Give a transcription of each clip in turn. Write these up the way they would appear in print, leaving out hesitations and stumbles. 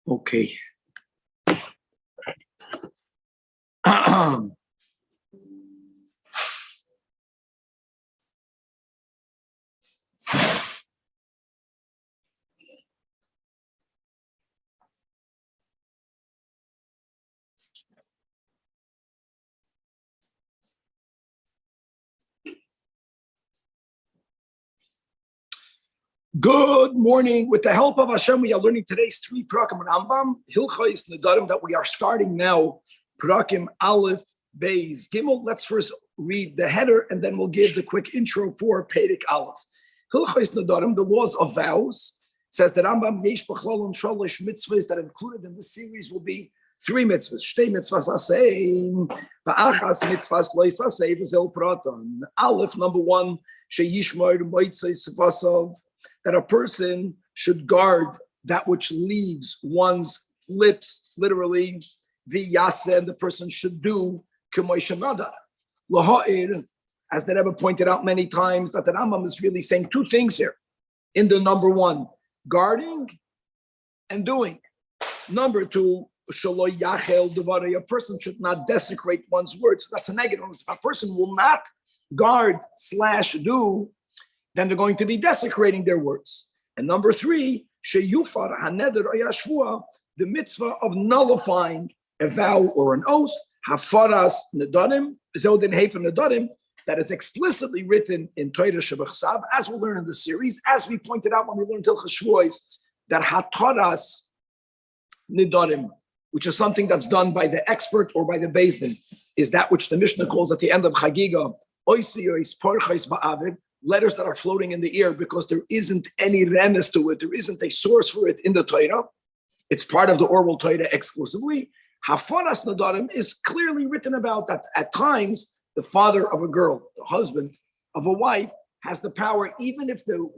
Okay. Good morning. With the help of Hashem, we are learning today's 3 Prakim Rambam, Hilchos Nedarim, that we are starting now. Prakim Aleph, Beis, Gimel. Let's first read the header and then we'll give the quick intro for Perek Aleph. Hilchos Nedarim, the laws of vows, says that Rambam Yesh B'chlolon Sholosh mitzvahs that included in this series will be 3 mitzvahs. Shtei mitzvahs asein, va'achas mitzvahs lois asei v'zel praton. Aleph, number 1, sheyishmor moitzei svasav, that a person should guard that which leaves one's lips, literally, v'yaseh, and the person should do k'moy shenadar. L'ha'ir, as the Rebbe pointed out many times, that the Rambam is really saying 2 things here. In the number 1, guarding and doing. Number 2, shelo yachel devarei, a person should not desecrate one's words. So that's a negative. If a person will not guard/do, then they're going to be desecrating their words. And number 3, sheyufar haneder ayashvua, the mitzvah of nullifying a vow or an oath, hafaras nedarim, zodin hefer nedarim, that is explicitly written in Torah Shebachsav, as we'll learn in the series, as we pointed out when we learned Hilchos Shvuos, that hataras nedarim, which is something that's done by the expert or by the Beis Din, is that which the Mishnah calls at the end of Chagiga, oisi ois porchais ba'avid, letters that are floating in the air because there isn't any remes to it, there isn't a source for it in the Torah. It's part of the oral Torah exclusively. Hafaras Nadarim is clearly written about that at times the father of a girl, the husband of a wife, has the power, even if the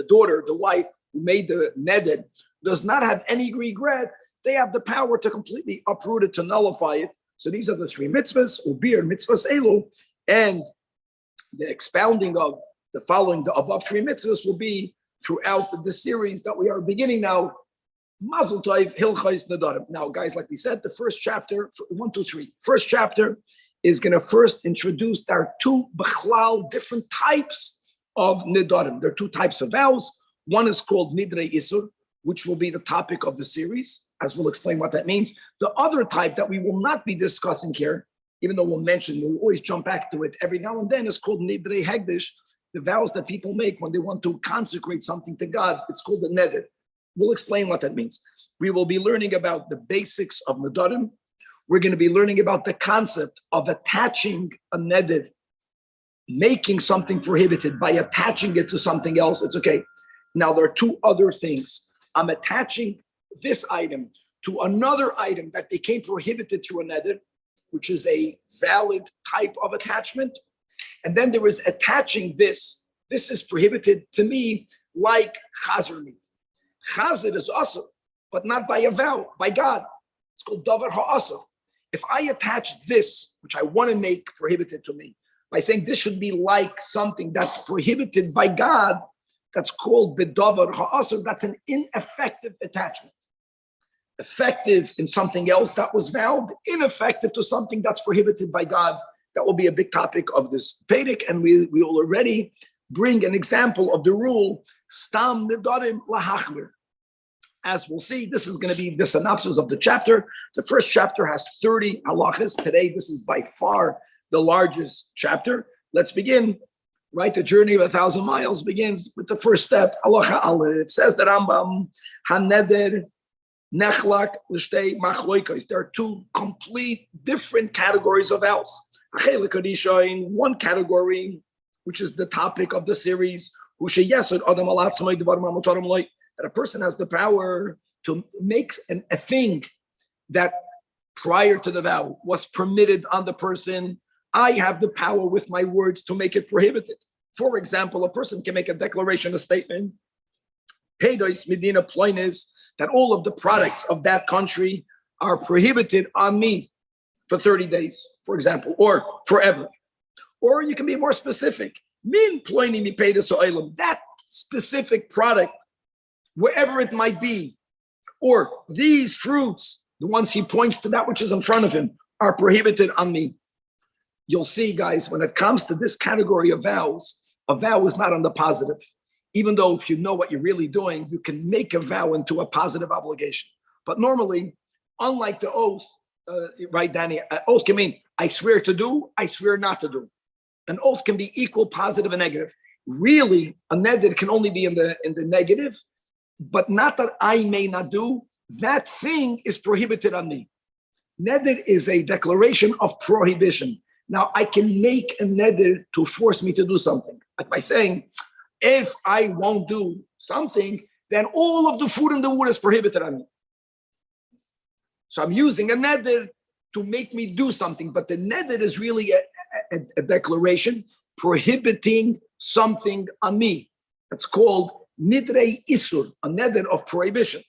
daughter, the wife who made the neded, does not have any regret, they have the power to completely uproot it, to nullify it. So these are the 3 mitzvahs, ubir mitzvahs elu, and the expounding of the above 3 mitzvahs will be throughout the series that we are beginning now. Mazel Tov, Hilchos Nedarim. Now, guys, like we said, the first chapter, 1, 2, 3. First chapter is going to first introduce there are 2 bechlal different types of Nedarim. There are 2 types of vows. One is called Nidrei Isur, which will be the topic of the series, as we'll explain what that means. The other type that we will not be discussing here, even though we'll always jump back to it every now and then, is called Nidrei Hegdish, the vows that people make when they want to consecrate something to God. It's called the Neder. We'll explain what that means. We will be learning about the basics of Nedarim. We're going to be learning about the concept of attaching a Neder, making something prohibited by attaching it to something else. It's okay. Now, there are 2 other things. I'm attaching this item to another item that became prohibited through a Neder, which is a valid type of attachment. And then there is attaching this. This is prohibited to me like chazer meat. Chazer is asur, but not by a vow, by God. It's called davar ha'asur. If I attach this, which I want to make prohibited to me, by saying this should be like something that's prohibited by God, that's called bedavar ha'asur. That's an ineffective attachment. Effective in something else that was vowed, ineffective to something that's prohibited by God. That will be a big topic of this Perek, and we will already bring an example of the rule, stam nedarim lahachmir. As we'll see, this is going to be the synopsis of the chapter. The first chapter has 30 halachas. Today, this is by far the largest chapter. Let's begin. Right, the journey of 1,000 miles begins with the first step. Halacha Aleph says the Rambam, haneder nechlak l'shtei machloikos. There are 2 complete different categories of vows. One category, which is the topic of the series, that a person has the power to make a thing that prior to the vow was permitted on the person. I have the power with my words to make it prohibited. For example, a person can make a declaration, a statement, Peidos Medina Ploinis, that all of the products of that country are prohibited on me for 30 days, for example, or forever. Or you can be more specific. Min ploini mi peidas oilam. That specific product, wherever it might be, or these fruits, the ones he points to that which is in front of him, are prohibited on me. You'll see, guys, when it comes to this category of vows, a vow is not on the positive. Even though if you know what you're really doing, you can make a vow into a positive obligation. But normally, unlike the oath, right, Danny, oath can mean I swear to do, I swear not to do. An oath can be equal positive and negative. Really, a neder can only be in the negative, but not that I may not do. That thing is prohibited on me. Neder is a declaration of prohibition. Now, I can make a neder to force me to do something. Like by saying, if I won't do something, then all of the food in the wood is prohibited on me. So I'm using a neder to make me do something, but the neder is really a declaration prohibiting something on me. That's called nidrei isur, a neder of prohibition.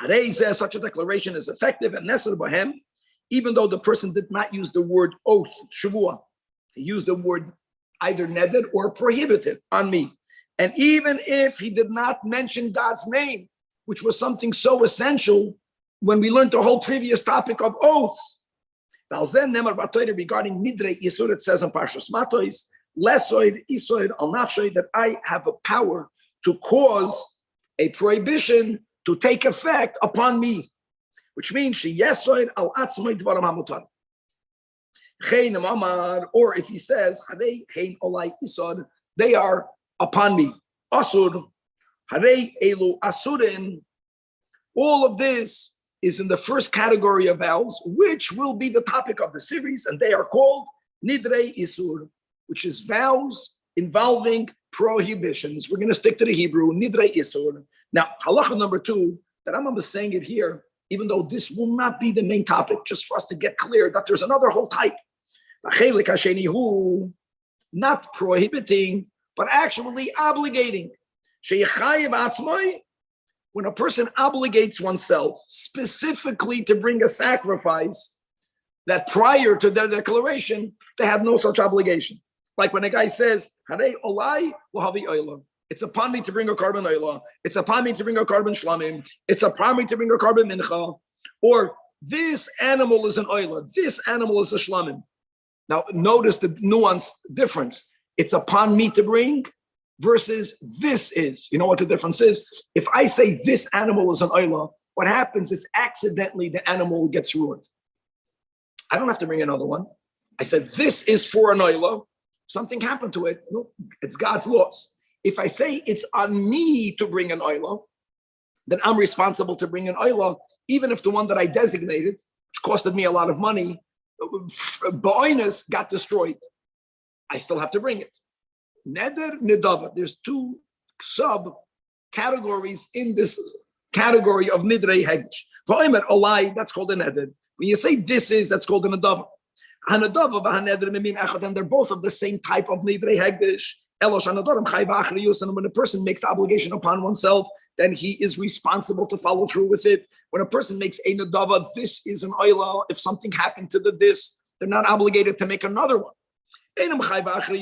Harei says such a declaration is effective and neser b'hem, even though the person did not use the word oath, shavua. He used the word either neder or prohibited on me. And even if he did not mention God's name, which was something so essential when we learned the whole previous topic of oaths. Regarding nidrei isur, it says in Parshas Matos, lesoid isoid al nafshoid, that I have a power to cause a prohibition to take effect upon me, which means she yesoid al atzmai dvaram hamutar. Or if he says they are upon me. Asur, harei elu asurin. All of this is in the first category of vows, which will be the topic of the series, and they are called nidrei isur, which is vows involving prohibitions. We're going to stick to the Hebrew, nidrei isur. Now, halacha number 2, that Rambam is saying it here, even though this will not be the main topic, just for us to get clear that there's another whole type. Not prohibiting, but actually obligating. When a person obligates oneself specifically to bring a sacrifice, that prior to their declaration, they had no such obligation. Like when a guy says, it's upon me to bring a carbon oila, it's upon me to bring a carbon shlamim, it's upon me to bring a carbon mincha, or this animal is an oila, this animal is a shlamim. Now, notice the nuance difference. It's upon me to bring versus this is. You know what the difference is? If I say this animal is an oila, what happens if accidentally the animal gets ruined? I don't have to bring another one. I said this is for an oila. Something happened to it. No, it's God's laws. If I say it's on me to bring an oila, then I'm responsible to bring an oila, even if the one that I designated, which costed me a lot of money, ba'oinus got destroyed. I still have to bring it. Neder, nidava. There's 2 sub-categories in this category of nidrei hegdish. Va'omer olai, that's called a neder. When you say this is, that's called a nidava. Hanadava v'haneder mimin echad, and they're both of the same type of nidrei hegdish. Elosh hanadorim chai v'achriyus, and when a person makes the obligation upon oneself, then he is responsible to follow through with it. When a person makes a nadava, this is an oila. If something happened to this, they're not obligated to make another one. And regarding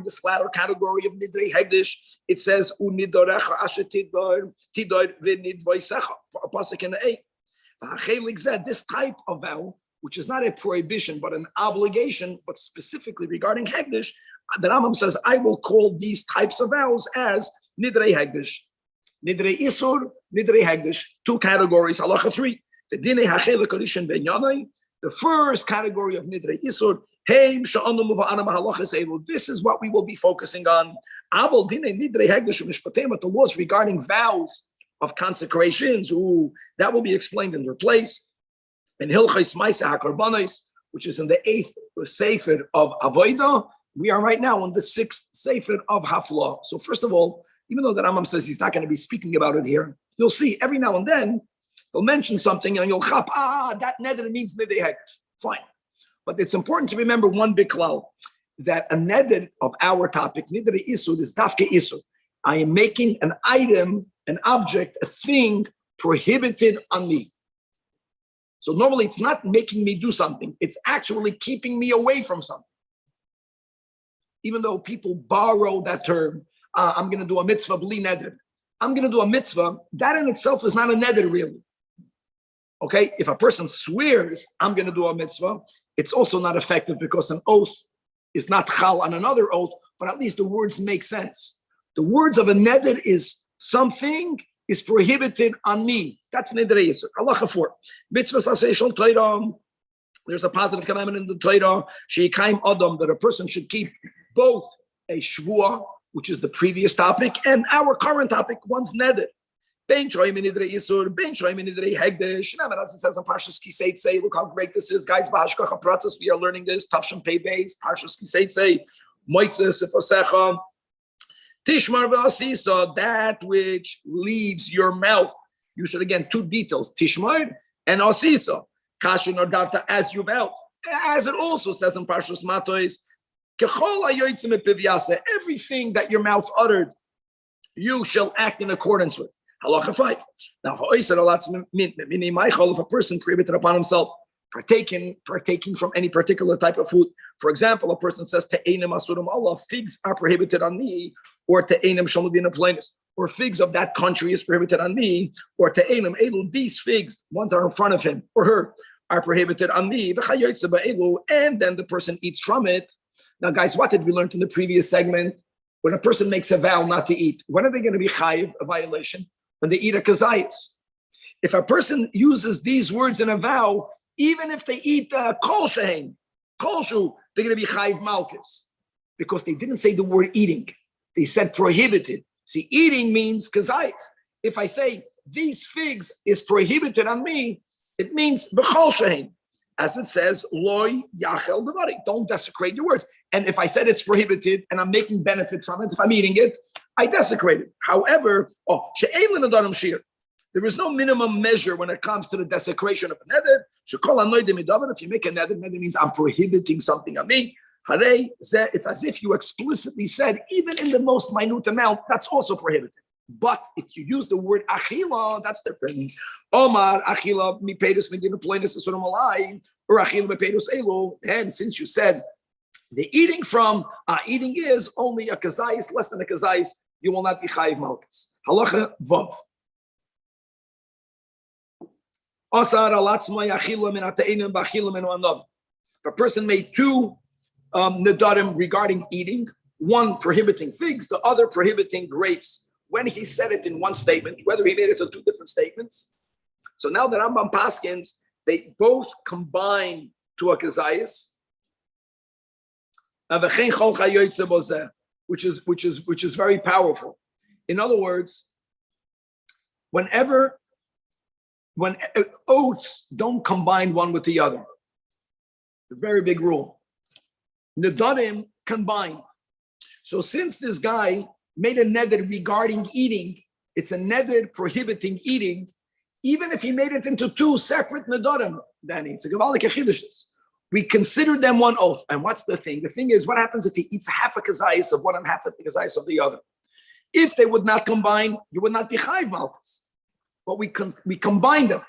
this latter category of nidrei hegdish, it says this type of vow, which is not a prohibition but an obligation, but specifically regarding hegdish, the Rambam says I will call these types of vows as nidrei hegdish, nidrei isur, nidrei hegdish. 2 categories. Halacha 3. The first category of nidrei isur, this is what we will be focusing on. The laws regarding vows of consecrations, that will be explained in their place. In Hilchos Ma'aseh HaKorbanos, which is in the 8th Sefer of Avodah, we are right now in the 6th Sefer of Haflah. So first of all, even though the Rambam says he's not going to be speaking about it here, you'll see every now and then they'll mention something and you'll chap, that neder means nidrei hegdish. Fine. But it's important to remember one big klal, that a neder of our topic, nidrei isur, is dafke isur. I am making an item, an object, a thing prohibited on me. So normally it's not making me do something, it's actually keeping me away from something. even though people borrow that term, I'm going to do a mitzvah bli neder. I'm going to do a mitzvah. That in itself is not a neder, really. Okay, if a person swears, I'm going to do a mitzvah, it's also not effective because an oath is not chal on another oath, but at least the words make sense. The words of a neder is something is prohibited on me. That's neder yisur. Halacha 4. Mitzvah saseh shel Torah. There's a positive commandment in the Torah, sheikaim adam, that a person should keep both a shvuah, which is the previous topic, and our current topic, one's neder. Ben shoyim nidrei yisur, ben shoyim nidrei hegdesh. Remember, as it says in Parshas Kiseitze, look how great this is, guys. B'hashgacha pratzos, we are learning this. Tavshin Pei Beis, Parshas Kiseitze, Moitzeh Sefosecha, Tishmar ve'asisa, that which leaves your mouth. You should again 2 details: Tishmar and asisa. Kashun or darta, as you vowed, as it also says in Parshas Matois, everything that your mouth uttered, you shall act in accordance with. Halacha 5. Now, if a person prohibited upon himself partaking from any particular type of food, for example, a person says te'enim asurim Allah, figs are prohibited on me, or te'enim shalodina plainis, or figs of that country is prohibited on me, or te'enim elu, these figs, ones are in front of him or her, are prohibited on me, and then the person eats from it. Now, guys, what did we learn in the previous segment? When a person makes a vow not to eat, when are they going to be chayiv, a violation? When they eat a kazayis. If a person uses these words in a vow, even if they eat kol shehem, kolshu, they're going to be chayiv malchus, because they didn't say the word eating. They said prohibited. See, eating means kazayis. If I say these figs is prohibited on me, it means b'chol shehem. As it says, loy yachel devarik, don't desecrate your words. And if I said it's prohibited and I'm making benefit from it, if I'm eating it, I desecrate it. However, there is no minimum measure when it comes to the desecration of a neder. If you make a neder means I'm prohibiting something on me. It's as if you explicitly said, even in the most minute amount, that's also prohibited. But if you use the word achila, that's different. Omar achila mi pedus medina ploinus asurim alai, or achila mi pedus elo. And since you said the eating from eating is only a kazayis, less than a kazayis, you will not be chayiv malchus. Halacha vav. Asar alatzmai achila min ateinim b'achila min another. If a person made 2 nedarim regarding eating, one prohibiting figs, the other prohibiting grapes. When he said it in one statement, whether he made it in 2 different statements. So now the Rambam paskins, they both combine to a kazayis, which is very powerful. In other words, when oaths don't combine one with the other, a very big rule. Nedarim combine. So since this guy made a neder regarding eating, it's a neder prohibiting eating, even if he made it into 2 separate nedarim, then it's a gavalik achidushes. We consider them one oath. And what's the thing? The thing is, what happens if he eats half a kazayis of one and half a kazayis of the other? If they would not combine, you would not be chayiv malchus. But we combine them.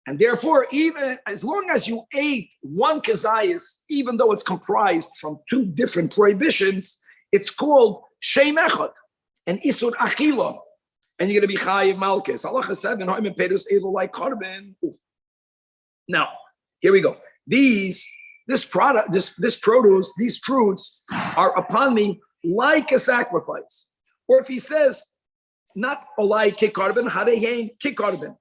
And therefore, even as long as you ate one kazayis, even though it's comprised from 2 different prohibitions, it's called Shem Echad and Isur Achila, and you're going to be Chayiv Malchus. Halacha 7, Hoim Pedus Elo like Korban. Now, here we go. This produce, these fruits are upon me like a sacrifice. Or if he says, not Olai Kikarban, Harehain Kikarban.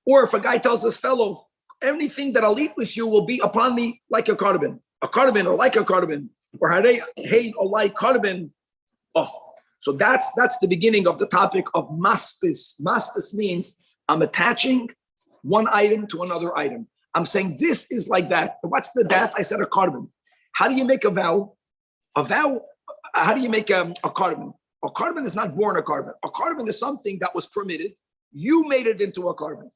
Or if a guy tells his fellow, anything that I'll eat with you will be upon me like a korban or like a korban, or Harehain Olai Korban. Oh, so that's the beginning of the topic of maspis. Maspis means I'm attaching one item to another item. I'm saying this is like that. What's the that? I said a korban. How do you make a vow? How do you make a korban? A korban is not born a korban. A korban is something that was permitted. You made it into a korban.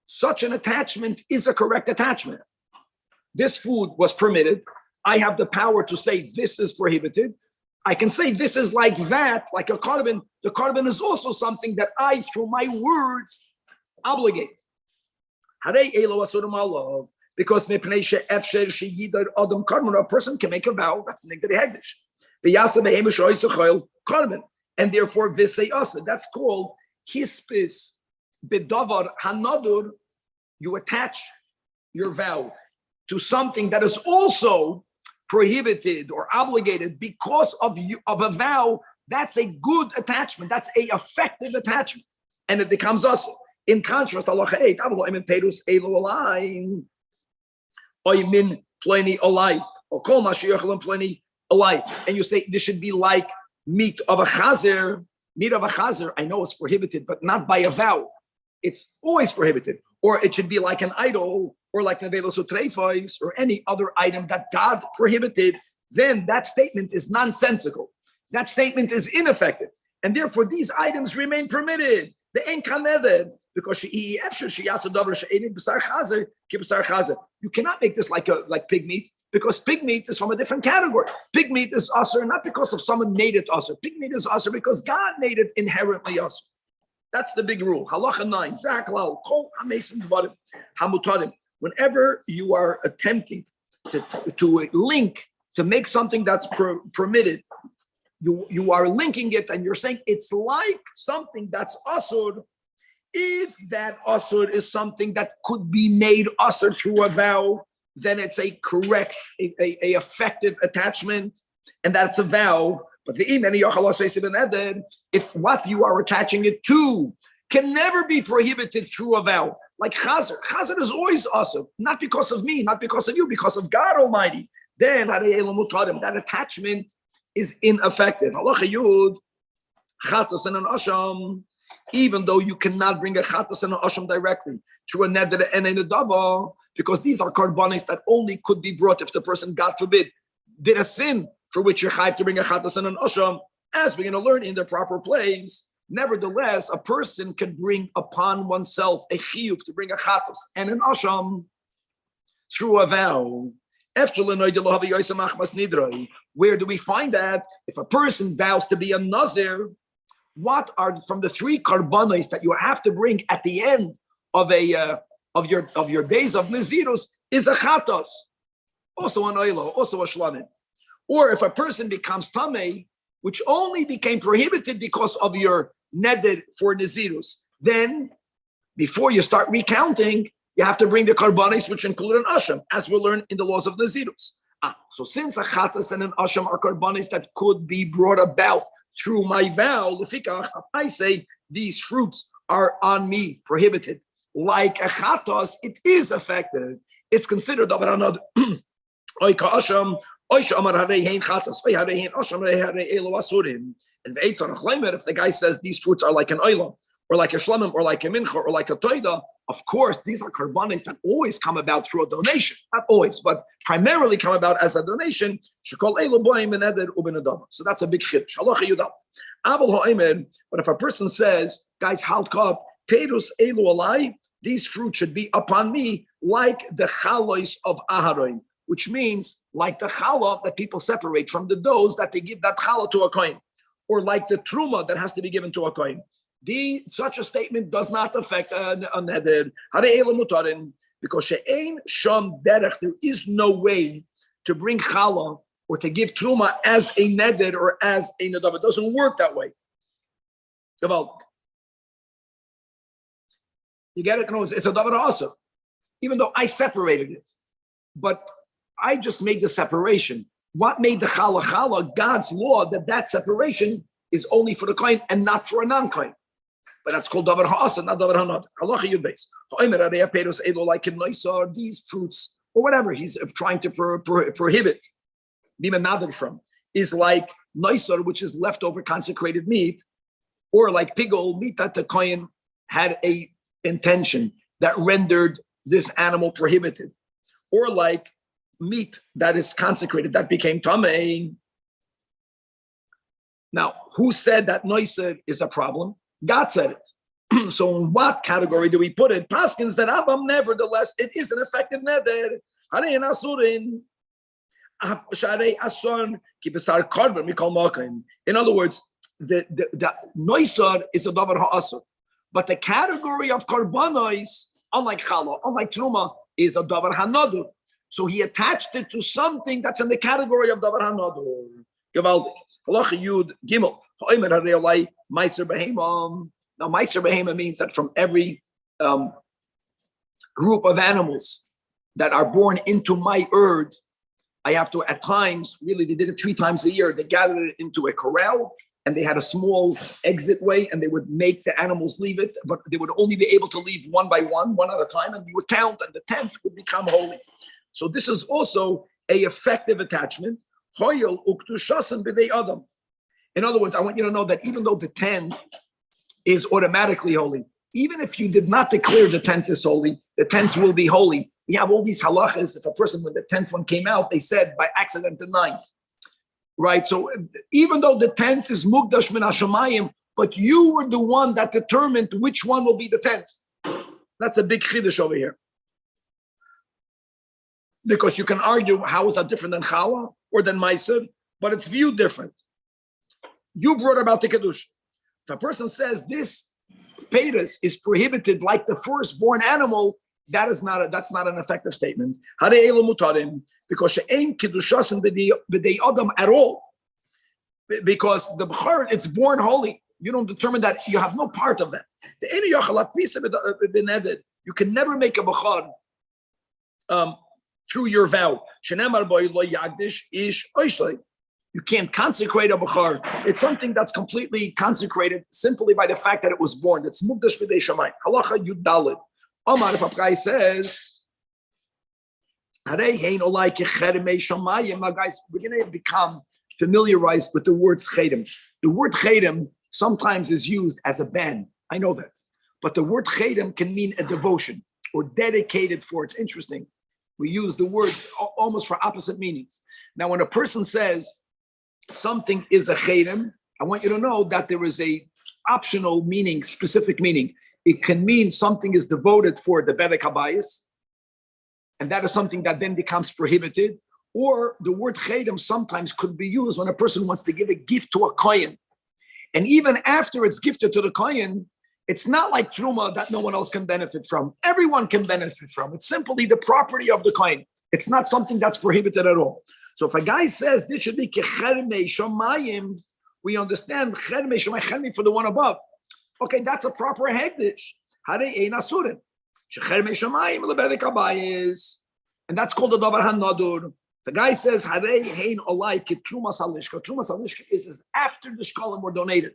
Such an attachment is a correct attachment. This food was permitted. I have the power to say this is prohibited. I can say this is like that, like a korban. The korban is also something that I, through my words, obligate. Because a person can make a vow, that's the hegdish. And therefore, that's called hispis bedavar hanadur. You attach your vow to something that is also prohibited or obligated because of a vow. That's a good attachment. That's a effective attachment, and it becomes also. In contrast, halacha 8, min pleni olai, or kol mashiachlim pleni olai, and you say this should be like meat of a chazer. Meat of a chazer, I know it's prohibited, but not by a vow. It's always prohibited. Or it should be like an idol, or like nevelos utreifos, or any other item that God prohibited. Then that statement is nonsensical. That statement is ineffective, and therefore these items remain permitted. The ein kaneder, because you cannot make this like pig meat, because pig meat is from a different category. Pig meat is usher not because of someone made it usher. Pig meat is usher because God made it inherently usher. That's the big rule. Halacha 9. Zaklal kol hamesim dvarim hamutarim. Whenever you are attempting to link to make something that's permitted, you are linking it and you're saying it's like something that's asur. If that asur is something that could be made asur through a vow, then it's a correct, a effective attachment, and that's a vow. But if what you are attaching it to can never be prohibited through a vow, like chazer. Chazer is always asur, not because of me, not because of you, because of God Almighty. Then that attachment is ineffective. Halacha Yud, chatas and an asham, even though you cannot bring a chatas and an asham directly through a neder and a dava, because these are karbanis that only could be brought if the person, God forbid, did a sin for which you're chayv to bring a chatas and an asham, as we're going to learn in the proper place. Nevertheless, a person can bring upon oneself a chiyuv to bring a chatas and an asham through a vow. Where do we find that? If a person vows to be a nazir, what are from the 3 karbanos that you have to bring at the end of your days of nazirus is a chatos, also an oilo, also a shlamim. Or if a person becomes tamei, which only became prohibited because of your neder for nazirus, then before you start recounting, you have to bring the karbanis, which include an asham, as we'll learn in the laws of nazirus. So since a chatas and an asham are karbanis that could be brought about through my vow, I say these fruits are on me, prohibited. Like a chatas, it is effective. It's considered of another. If the guy says these fruits are like an oilam, or like a shlamim, or like a mincha, or like a toida, of course, these are karbanis that always come about through a donation. Not always, but primarily come about as a donation. So that's a big chiddush. But if a person says, guys, halt up, perus elu alai, these fruits should be upon me like the chalois of Aharon, which means like the challah that people separate from the doughs that they give that challah to a kohen, or like the truma that has to be given to a kohen. Such a statement does not affect a neder. Because she'ein sham derech, there is no way to bring challah or to give truma as a neder or as a nadav. It doesn't work that way. You get it? No, it's a davar also. Even though I separated it, but I just made the separation. What made the challah? God's law that separation is only for the kohen and not for a non-kohen. But that's called davar ha'asa, not davar hanad. Halacha yud beis. Like in noisar, these fruits or whatever he's trying to prohibit, be menaded from, is like noisar, which is leftover consecrated meat, or like pigol meat that the kohen had a intention that rendered this animal prohibited, or like meat that is consecrated that became tamei. Now, who said that noisar is a problem? God said it. So in what category do we put it? Paskins that Rambam, nevertheless, it is an effective neder. In other words, the noisar is a davar ha'asur. But the category of karbanos, unlike challah, unlike truma, is a davar hanadur. So he attached it to something that's in the category of davar hanadur. Gewaldig. Halacha Yud Gimel. Ha'omer harei meiser behema. Now, meiser behema means that from every group of animals that are born into my herd, I have to, at times, really, they did it 3 times a year. They gathered it into a corral, and they had a small exit way, and they would make the animals leave it, but they would only be able to leave one by one at a time, and you would count, and the 10th would become holy. So this is also a effective attachment. In other words, I want you to know that even though the 10th is automatically holy, even if you did not declare the 10th is holy, the 10th will be holy. We have all these halachas. If a person, when the 10th one came out, they said by accident the 9th. Right? So even though the 10th is mukdash min hashamayim, but you were the one that determined which one will be the 10th. That's a big chiddush over here. Because you can argue, how is that different than challah or than meiser? But it's viewed different. You brought about the kedusha. If a person says this peiros is prohibited like the firstborn animal, that's not an effective statement. Because she'ain kedushasin b'dei adam at all. Because the b'char, it's born holy. You don't determine that. You have no part of that. You can never make a b'char through your vow. You can't consecrate a b'char. It's something that's completely consecrated simply by the fact that it was born. It's mukdash b'dei shamayim. Halacha Yud Daled. Omar, if a guy says, now guys, we're going to become familiarized with the word chedim. The word chedim sometimes is used as a ban. I know that. But the word chedim can mean a devotion or dedicated for. It's interesting. We use the word almost for opposite meanings. Now, when a person says something is a chedim, I want you to know that there is a optional meaning, specific meaning. It can mean something is devoted for the bedek habayis, and that is something that then becomes prohibited. Or the word chedim sometimes could be used when a person wants to give a gift to a kohen. And even after it's gifted to the kohen, it's not like truma that no one else can benefit from. Everyone can benefit from. It's simply the property of the kohen. It's not something that's prohibited at all. So if a guy says this should be kechermei shamayim, we understand chermei shamayim for the one above. Okay, that's a proper hegdish. Harei ein asurim. Shechermei shamayim lebedek habayis, and that's called the davar hanadur. The guy says harei hein olai ketrumas halishka. Trumas halishka is after the shkalim were donated,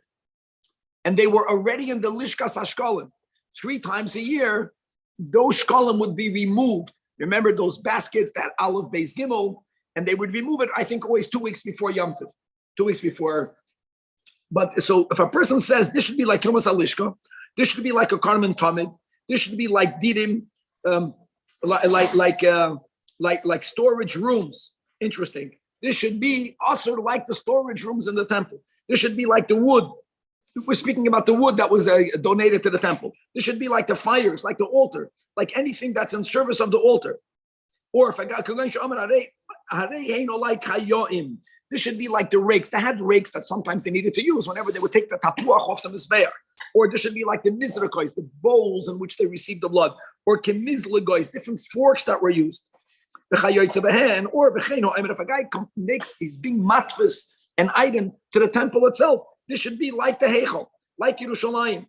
and they were already in the lishkas hashkalim. 3 times a year, those shkalim would be removed. Remember those baskets that Aleph Beis Gimel, and they would remove it. I think always 2 weeks before Yom Tov, 2 weeks before. But so if a person says this should be like Trumas Alishka, this should be like a Karman Tamid, this should be like Didim, like storage rooms. Interesting. This should be also like the storage rooms in the temple. This should be like the wood. We're speaking about the wood that was donated to the temple. This should be like the fires, like the altar, like anything that's in service of the altar. Or if I got this should be like the rakes. They had rakes that sometimes they needed to use whenever they would take the tapuach off the mizbeach. Or this should be like the mizrakois, the bowls in which they received the blood. Or kemizlagois, different forks that were used. Or if a guy makes, he's being matfis, an item to the temple itself, this should be like the Heichal, like Yerushalayim.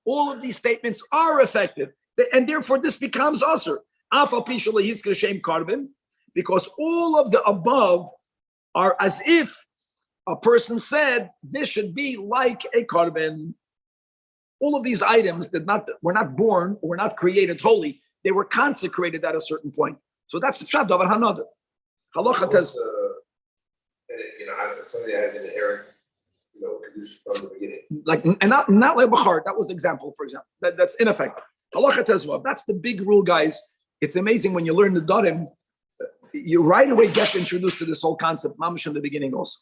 All of these statements are effective, and therefore this becomes usher. Because all of the above are as if a person said this should be like a korban. All of these items were not born or were not created holy. They were consecrated at a certain point. So that's the pshat davar hanadur. Halacha says, somebody has an inherent, kedusha from the beginning. Like, and not like bachar. That was the example, for example. That's ineffective. Halacha tezvav. That's the big rule, guys. It's amazing when you learn the darim. You right away get introduced to this whole concept, mamash in the beginning also.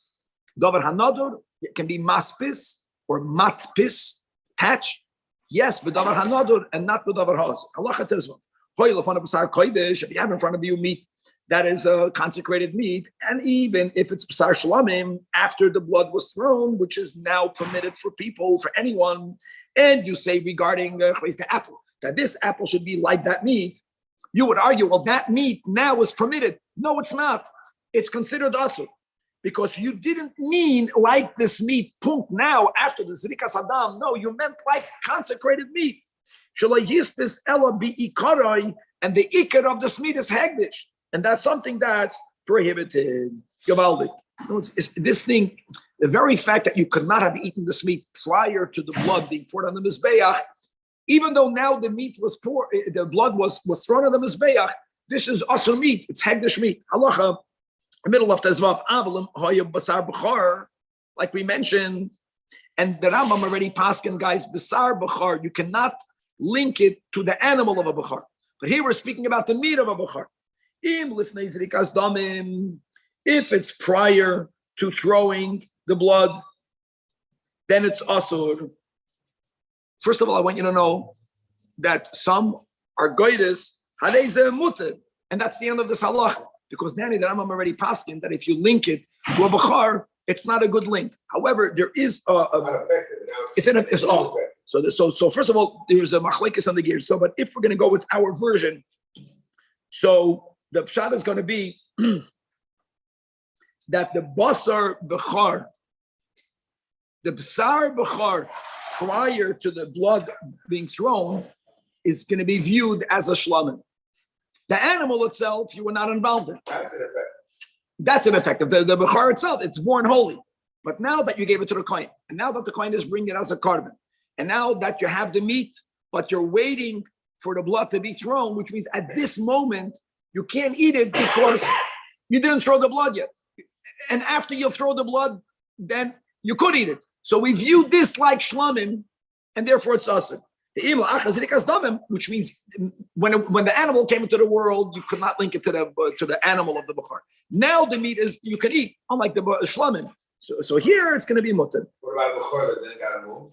Davar hanadur can be maspis or matpis, patch. Yes, but davar hanadur and not with davar has. Halacha tezvav. If you have in front of you meat that is a consecrated meat, and even if it's b'sar shlamim after the blood was thrown, which is now permitted for people, for anyone, and you say regarding the apple, that this apple should be like that meat, You would argue, well, that meat now is permitted. No, it's not. It's considered asur. Because you didn't mean like this meat, punk, now after the Zrikas Adam. No, you meant like consecrated meat. And the ikar of this meat is hegdish. And that's something that's prohibited. Gavaldik. This thing, the very fact that you could not have eaten this meat prior to the blood being poured on the Mizbeach, even though now the meat was poured, the blood was thrown on the Mizbeach, this is asur meat. It's hegdish meat. Halacha. Middle of Tezvav, Avalim, Hoya Basar Bechar, like we mentioned, and the Rambam already paskin, guys, Basar Bechar, you cannot link it to the animal of a Bechar. But here we're speaking about the meat of a Bechar. If it's prior to throwing the blood, then it's asur. First of all, I want you to know that some are goydes, hadeze muter, and that's the end of this halacha. Because Danny, the Rambam already paskin that if you link it to a Bechar, it's not a good link. However, there is So first of all, there's a machlekes on the gear. So, but if we're going to go with our version, so the pshat is going to be that the basar Bechar, the basar Bechar, prior to the blood being thrown, is going to be viewed as a shlamim. The animal itself, you were not involved in. That's an effect. The Bechar itself, it's born holy. But now that you gave it to the kohen, and now that the kohen is bringing it as a carbon, and now that you have the meat, but you're waiting for the blood to be thrown, which means at this moment, you can't eat it because you didn't throw the blood yet. And after you throw the blood, then you could eat it. So we view this like shlamim, and therefore it's asur. Which means when the animal came into the world, you could not link it to the animal of the Bechar. Now the meat is you can eat, unlike the shlamim. So here it's going to be mutter. What about Bechar that then got to move?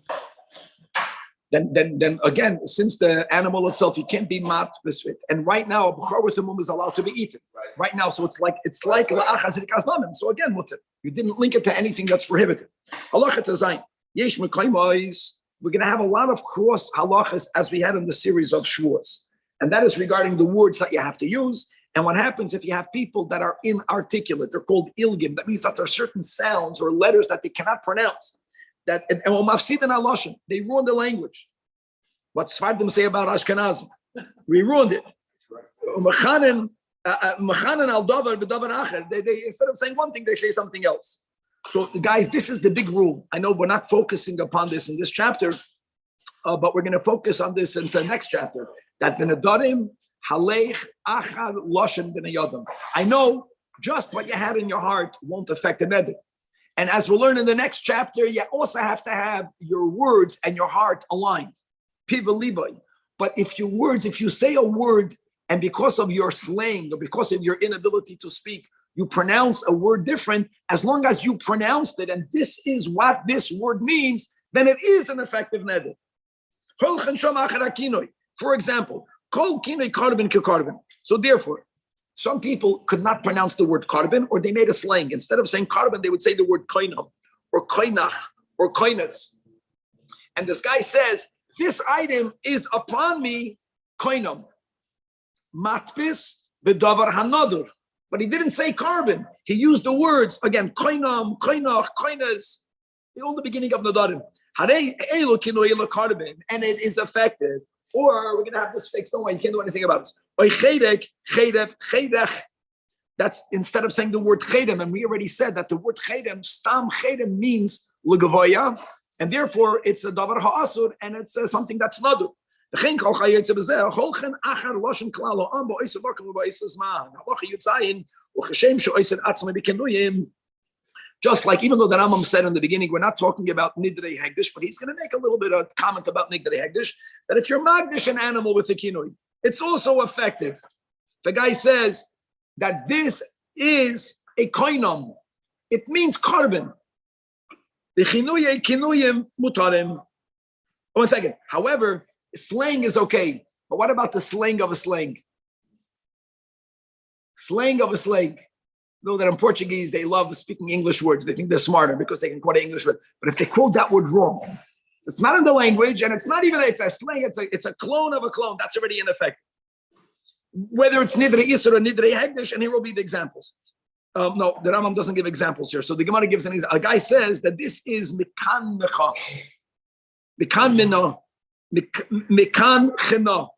Then again, since the animal itself, you can't be mat bisfit. And right now, a Bechar with the mum is allowed to be eaten. Right now, so it's like la'achas rikas damim. So again, mutter. You didn't link it to anything that's prohibited. Halacha tazayin yesh mekaymois. We're going to have a lot of cross halachas as we had in the series of Shavuos. And that is regarding the words that you have to use. And what happens if you have people that are inarticulate, they're called ilgim. That means that there are certain sounds or letters that they cannot pronounce. They ruin the language. What Sfardim say about Ashkenazim? We ruined it. They instead of saying one thing, they say something else. So, guys, this is the big rule. I know we're not focusing upon this in this chapter, but we're going to focus on this in the next chapter. That b'nedarim halech achad loshen b'neyadim. I know just what you had in your heart won't affect the neder. And as we'll learn in the next chapter, you also have to have your words and your heart aligned. Piva liboy. But if you say a word and because of your slang or because of your inability to speak, you pronounce a word different, as long as you pronounced it, and this is what this word means, then it is an effective neder. For example, kol kinoi karbon kekarbon. So therefore, some people could not pronounce the word karbon, or they made a slang. Instead of saying karbon, they would say the word koinam, or koinach, or koinas. And this guy says, this item is upon me, koinam. Matpis bedavar hanadur. But he didn't say carbon. He used the words, again, koinam, koinach, koinas, all the beginning of nadarim. And it is effective. Or we're going to have this fixed. Don't worry, you can't do anything about this. That's instead of saying the word chedem, and we already said that the word chedem, stam chedem means legavoya, and therefore it's a davar ha'asur, and it's something that's nadu. Just like, even though the Rambam said in the beginning, we're not talking about nidrei hegdish, but he's going to make a little bit of comment about nidrei hegdish, that if you're magdish an animal with a kinoi, it's also effective. The guy says that this is a koinam. It means carbon. The chinuye kinuyim mutarim. One second. However, slang is okay, but what about the slang of a slang? Slang of a slang. You know that in Portuguese, they love speaking English words. They think they're smarter because they can quote an English word. But if they quote that word wrong, it's not in the language, and it's not even, it's a slang, it's a clone of a clone. That's already ineffective. whether it's Nidrei Isser or Nidrei Hegdish, and here will be the examples. No, the Rambam doesn't give examples here. So the Gemara gives an example. A guy says that this is Mikan Mecha, Mikan Mina, Mikan Chena,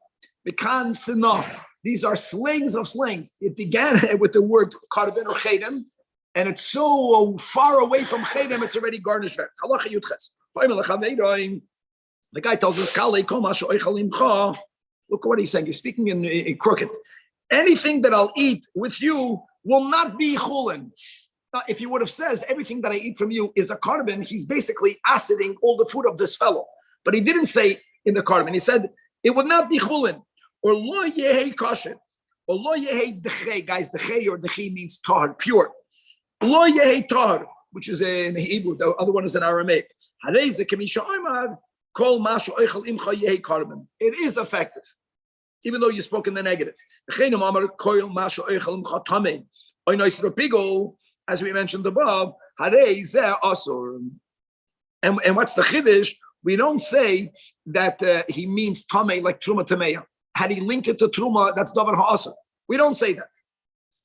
Mikan Sina. These are slings of slings. It began with the word Karben or Chedem, and it's so far away from Chedem, it's already garnished. Halacha Yudches. The guy tells us, look at what he's saying. He's speaking in crooked. Anything that I'll eat with you will not be chulin. Now, if he would have says everything that I eat from you is a carbon, he's basically aciding all the food of this fellow. But he didn't say in the carbon. He said it would not be chulin. Or lo yehei kasher. Or lo yehei dechei. Guys, dechei or dechei means tar, pure. Lo yehei tar, which is in Hebrew. The other one is in Aramaic. It is effective, even though you spoke in the negative. As we mentioned above, and what's the chiddush? We don't say that he means tamei like truma tameya. Had he linked it to truma, that's davar ha'asur. We don't say that.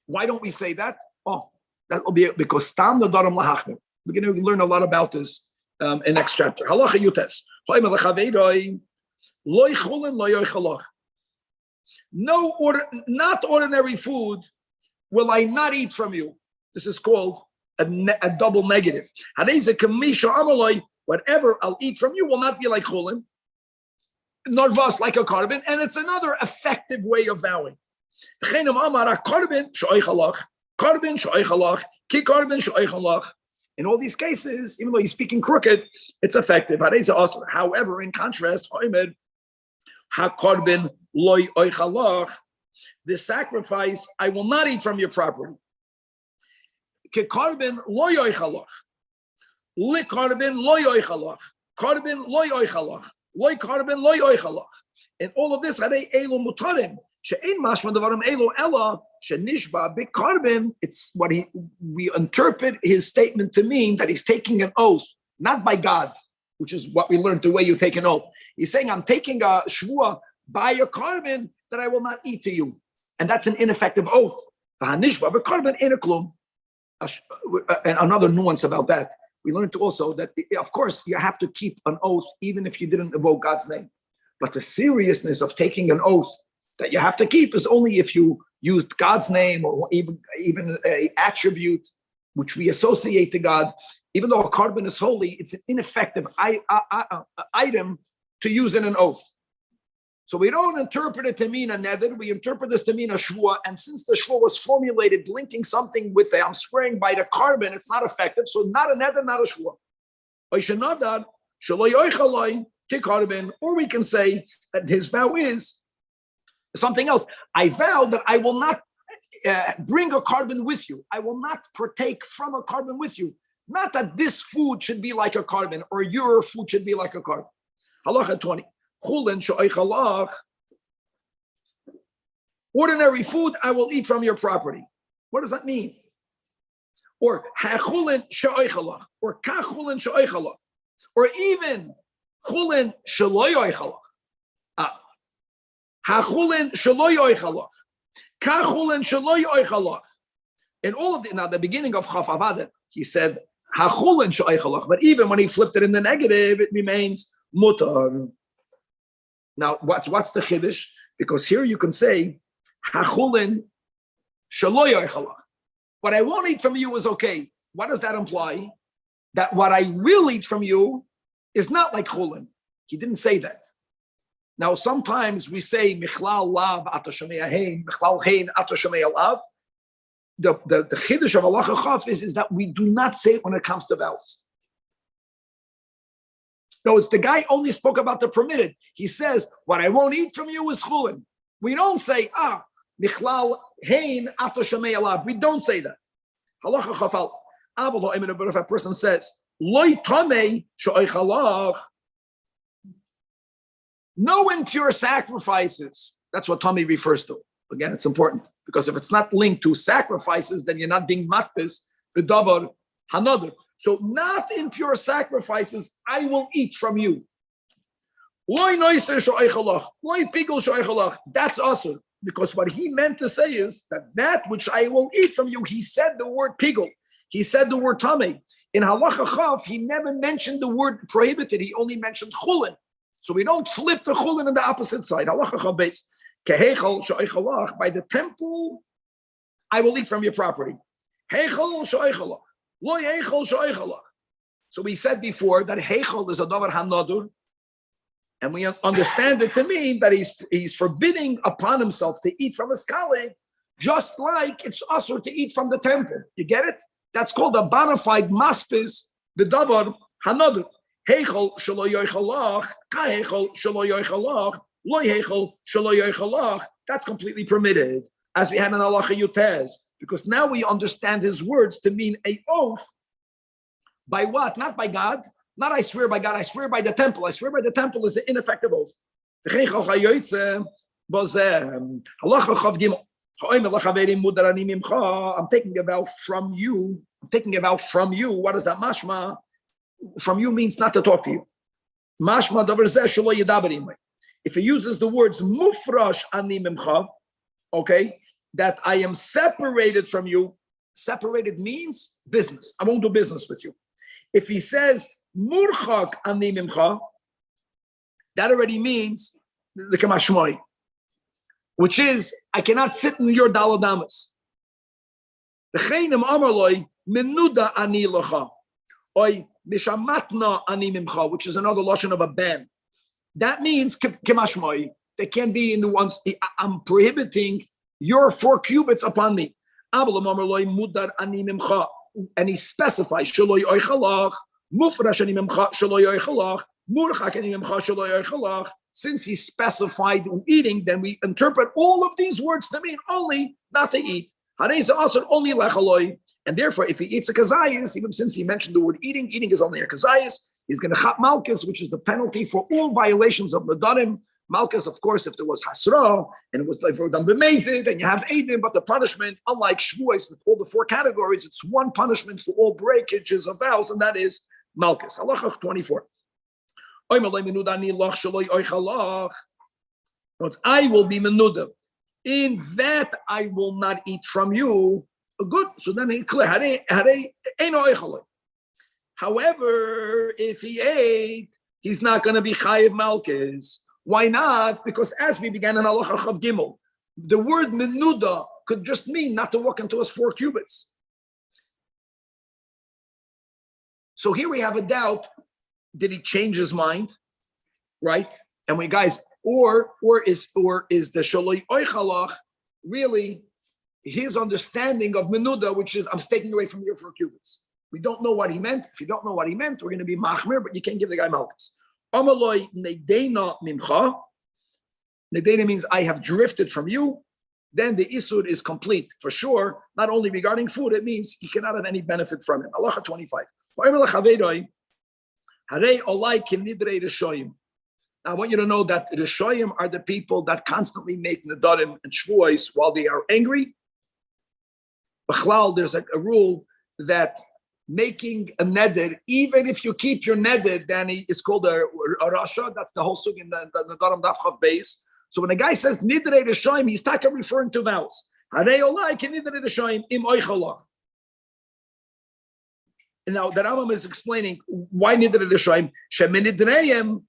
Why don't we say that? Oh, that will be because stam the daram lahachmer. We're going to learn a lot about this in next chapter. Halacha yutes. No order, not ordinary food will I not eat from you. This is called a double negative. Whatever I'll eat from you will not be like chulin, nor vas like a carbon, and it's another effective way of vowing. In all these cases, even though he's speaking crooked, it's effective. However, in contrast, the sacrifice I will not eat from your property. And all of this, it's what we interpret his statement to mean that he's taking an oath, not by God, which is what we learned the way you take an oath. He's saying, I'm taking a shvua by a carbon that I will not eat to you. And that's an ineffective oath. And another nuance about that, we learned also that, of course, you have to keep an oath even if you didn't invoke God's name. But the seriousness of taking an oath that you have to keep is only if you used God's name or even an attribute which we associate to God. Even though a carbon is holy, it's an ineffective item to use in an oath. So we don't interpret it to mean a neder, we interpret this to mean a shvua. And since the shvua was formulated linking something with the I'm swearing by the carbon, it's not effective. So not a neder, not a shvua. Or we can say that his vow is something else. I vow that I will not bring a carbon with you. I will not partake from a carbon with you. Not that this food should be like a carbon or your food should be like a carbon. Halacha 20. Ordinary food I will eat from your property. What does that mean? Or hachulin she'oichalach, or kachulin she'oichalach, or even chulin she'loy oichalach. Hachulin she'loy oichalach, kachulin she'loy oichalach. In all of the beginning of Chaf Avadah, he said hachulin she'oichalach, but even when he flipped it in the negative, it remains mutar. Now, what's the chiddush? Because here you can say hachulin she'loy oichalach. What I won't eat from you is okay. What does that imply? That what I will eat from you is not like chulin. He didn't say that. Now, sometimes we say michlal lav ata shomei hein, michlal hein ata shomei lav. The chiddush of halacha chaf is that we do not say it when it comes to vows. No, it's the guy only spoke about the permitted. He says, what I won't eat from you is chulin. We don't say, michlal hein ata shomei alav. We don't say that. Halacha chafal. But if a person says, loy tamei she'oichalach, no impure sacrifices. That's what tamei refers to. Again, it's important because if it's not linked to sacrifices, then you're not being makbis b'davar hanadr. So not impure sacrifices, I will eat from you. Loy noiser she'oichalach, loy pigul she'oichalach. That's asur. because what he meant to say is that which I will eat from you, he said the word pigul. He said the word tamei. In halacha chav, he never mentioned the word prohibited. He only mentioned chulin. So we don't flip the chulin on the opposite side. Halacha chav base. Kehechel she'oichalach. By the temple, I will eat from your property. Hechel she'oichalach. Lo hechel she'oichalach. So we said before that hechel is a davar hanadur, and we understand it to mean that he's forbidding upon himself to eat from his colleague, just like it's asur to eat from the temple. You get it? That's called a bona fide maspis, the davar hanadur. Hechel shelo yoichalach, ka hechel shelo yoichalach, lo hechel shelo yoichalach. That's completely permitted, as we had in halacha yutez, because now we understand his words to mean a oath. By what? Not by God. Not I swear by God. I swear by the temple. I swear by the temple is an ineffective oath. I'm taking a vow from you. I'm taking a vow from you. What is that? Mashma. From you means not to talk to you. Mashma davar zeh shelo yidaber imay. If he uses the words mufrash ani mimcha, okay, that I am separated from you. Separated means business. I won't do business with you. If he says murchak ani mimcha, that already means the kamashmoi, which is I cannot sit in your daladamas. The chayim amarloi menuda ani lacha, oy mishamatna ani mimcha, which is another lashon of a ban. That means kamashmoi. They can't be in the ones. I'm prohibiting your 4 cubits upon me. And he specifies shaloi oichalach, mufrash ani mimcha shaloi oichalach, murchak ani mimcha shaloi oichalach. Since he specified eating, then we interpret all of these words to mean only not to eat. Harei also only lechaloi, and therefore, if he eats a kazayis, even since he mentioned the word eating is only a kazayis. He's going to chap malchus, which is the penalty for all violations of nedarim. Malchus, of course, if there was hasra and it was like done b'mezid and you have edim, but the punishment, unlike shvuos with all the 4 categories, it's one punishment for all breakages of vows, and that is malchus. Halacha 24. I will be menuda. In that I will not eat from you. Good. So then he clear. However, if he ate, he's not going to be chayiv malchus. Why not? Because as we began in halacha chav gimel, the word menuda could just mean not to walk into his 4 cubits. So here we have a doubt. Did he change his mind? Right? And we guys, or is the shaloi oichalach really his understanding of menuda, which is I'm taking away from your 4 cubits. We don't know what he meant. If you don't know what he meant, we're going to be machmir, but you can't give the guy malchus. Amaloi nedeina mimcha. Nedeina means I have drifted from you. Then the isur is complete for sure. Not only regarding food, it means he cannot have any benefit from it. Halacha 25. Now I want you to know that the Rishoyim are the people that constantly make nedarim and shvuos while they are angry. B'chlal, there's a rule that making a neder, even if you keep your neder, then it's called a rasha. That's the whole sug in the Nedarim Daf Chav Beis. So when a guy says nidrei Rishoyim, he's talking referring to vows. Harei olai ki nidrei Rishoyim im oichalach. Now the Rambam is explaining why nidrei Rishoyim sheminidreim,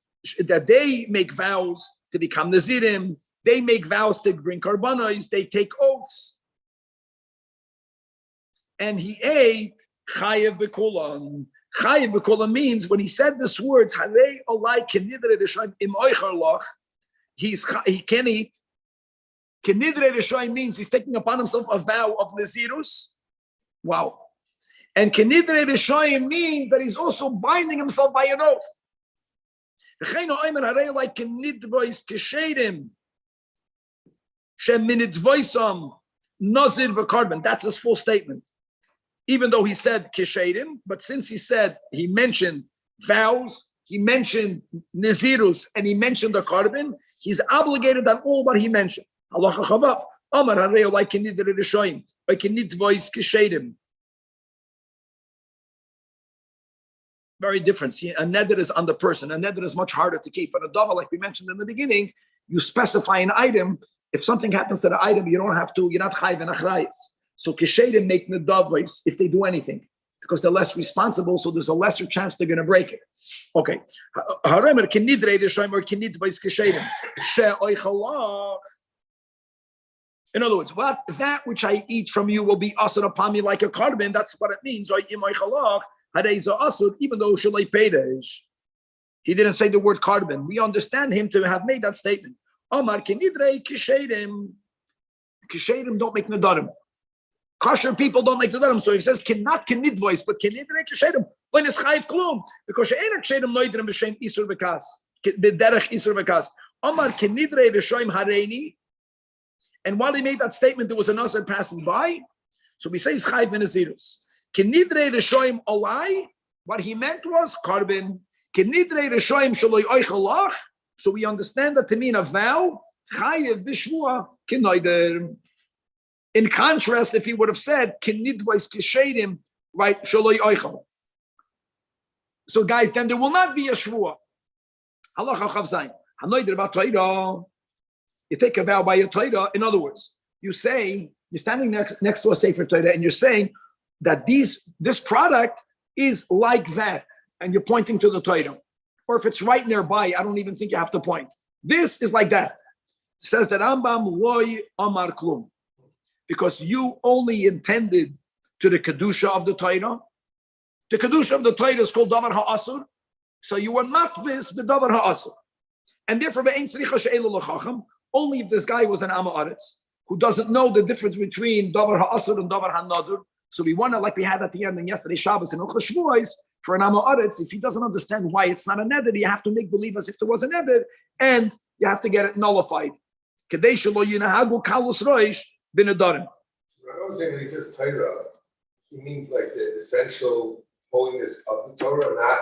that they make vows to become nazirim, they make vows to bring karbanos, they take oaths, and he ate. Chayev b'kulam. Chayev b'kulam means when he said this words, Harei olai kenidrei Rishoyim im oichalach, he can eat. Kenidrei Rishoyim means he's taking upon himself a vow of nazirus. Wow. And kenidrei Rishoyim means that he's also binding himself by an oath. Harei olai kenidvois keshedim sheminidvoisam nazir v'karban. That's his full statement. Even though he said kishedim, but since he mentioned vows, he mentioned nazirus, and he mentioned the carbon, he's obligated on all what he mentioned. Halacha chavav. Amar harei olai kenidrei Rishoyim, or kenidvois kishedim. Very different. See, a neder is on the person. A neder is much harder to keep. But a davar, like we mentioned in the beginning, you specify an item, If something happens to the item, you're not chayv and achrayis. So kishedim make nedavos if they do anything, because they're less responsible, so there's a lesser chance they're going to break it. Okay. In other words, that which I eat from you will be asur upon me like a carbon. That's what it means. Even though shalei peidesh, he didn't say the word carbon. We understand him to have made that statement. Omar kinidrei kishedim. Kishedim don't make nedarim. Kosher people don't make nedarim. So he says not kinidvois, but kinidrei kishedim. When is chayv klum? Because she'enak kishedim noidrim b'shem isur v'kas. B'derech isur v'kas. Omar kinidrei v'shoim hareini. And while he made that statement, there was an usher passing by. So we say chayv v'nezirus. Kinidrei v'shoim olai. What he meant was carbon. Kinidrei v'shoim shaloi oichalach. So we understand that to mean a vow, chayev b'shvua k'noider. In contrast, if he would have said kinidvais kishedim, right, shaloi oichal. So guys, then there will not be a shvua. Halacha chav zayin. Hanoider b'toira. You take a vow by a toira. In other words, you're standing next to a sefer toira, and you're saying that this product is like that, and you're pointing to the toira. Or if it's right nearby, I don't even think you have to point. This is like that. It says that Rambam loy amar klum, because you only intended to the kedusha of the Torah. The kedusha of the Torah is called davar ha'asur, so you were matvis b'davar ha'asur, and therefore ve'ein tzricha she'elu l'chacham. Only if this guy was an Amma Aretz who doesn't know the difference between davar ha'asur and davar ha'nadur. So we want to, like we had at the end in yesterday Shabbos in Ochel Shvuos, for an Amma Aretz, if he doesn't understand why it's not a neder, you have to make believe as if there was a neder, and you have to get it nullified. Kadei shelo yinahagu kalus roish b'nedarim. I was saying when he says Torah, he means like the essential holiness of the Torah, not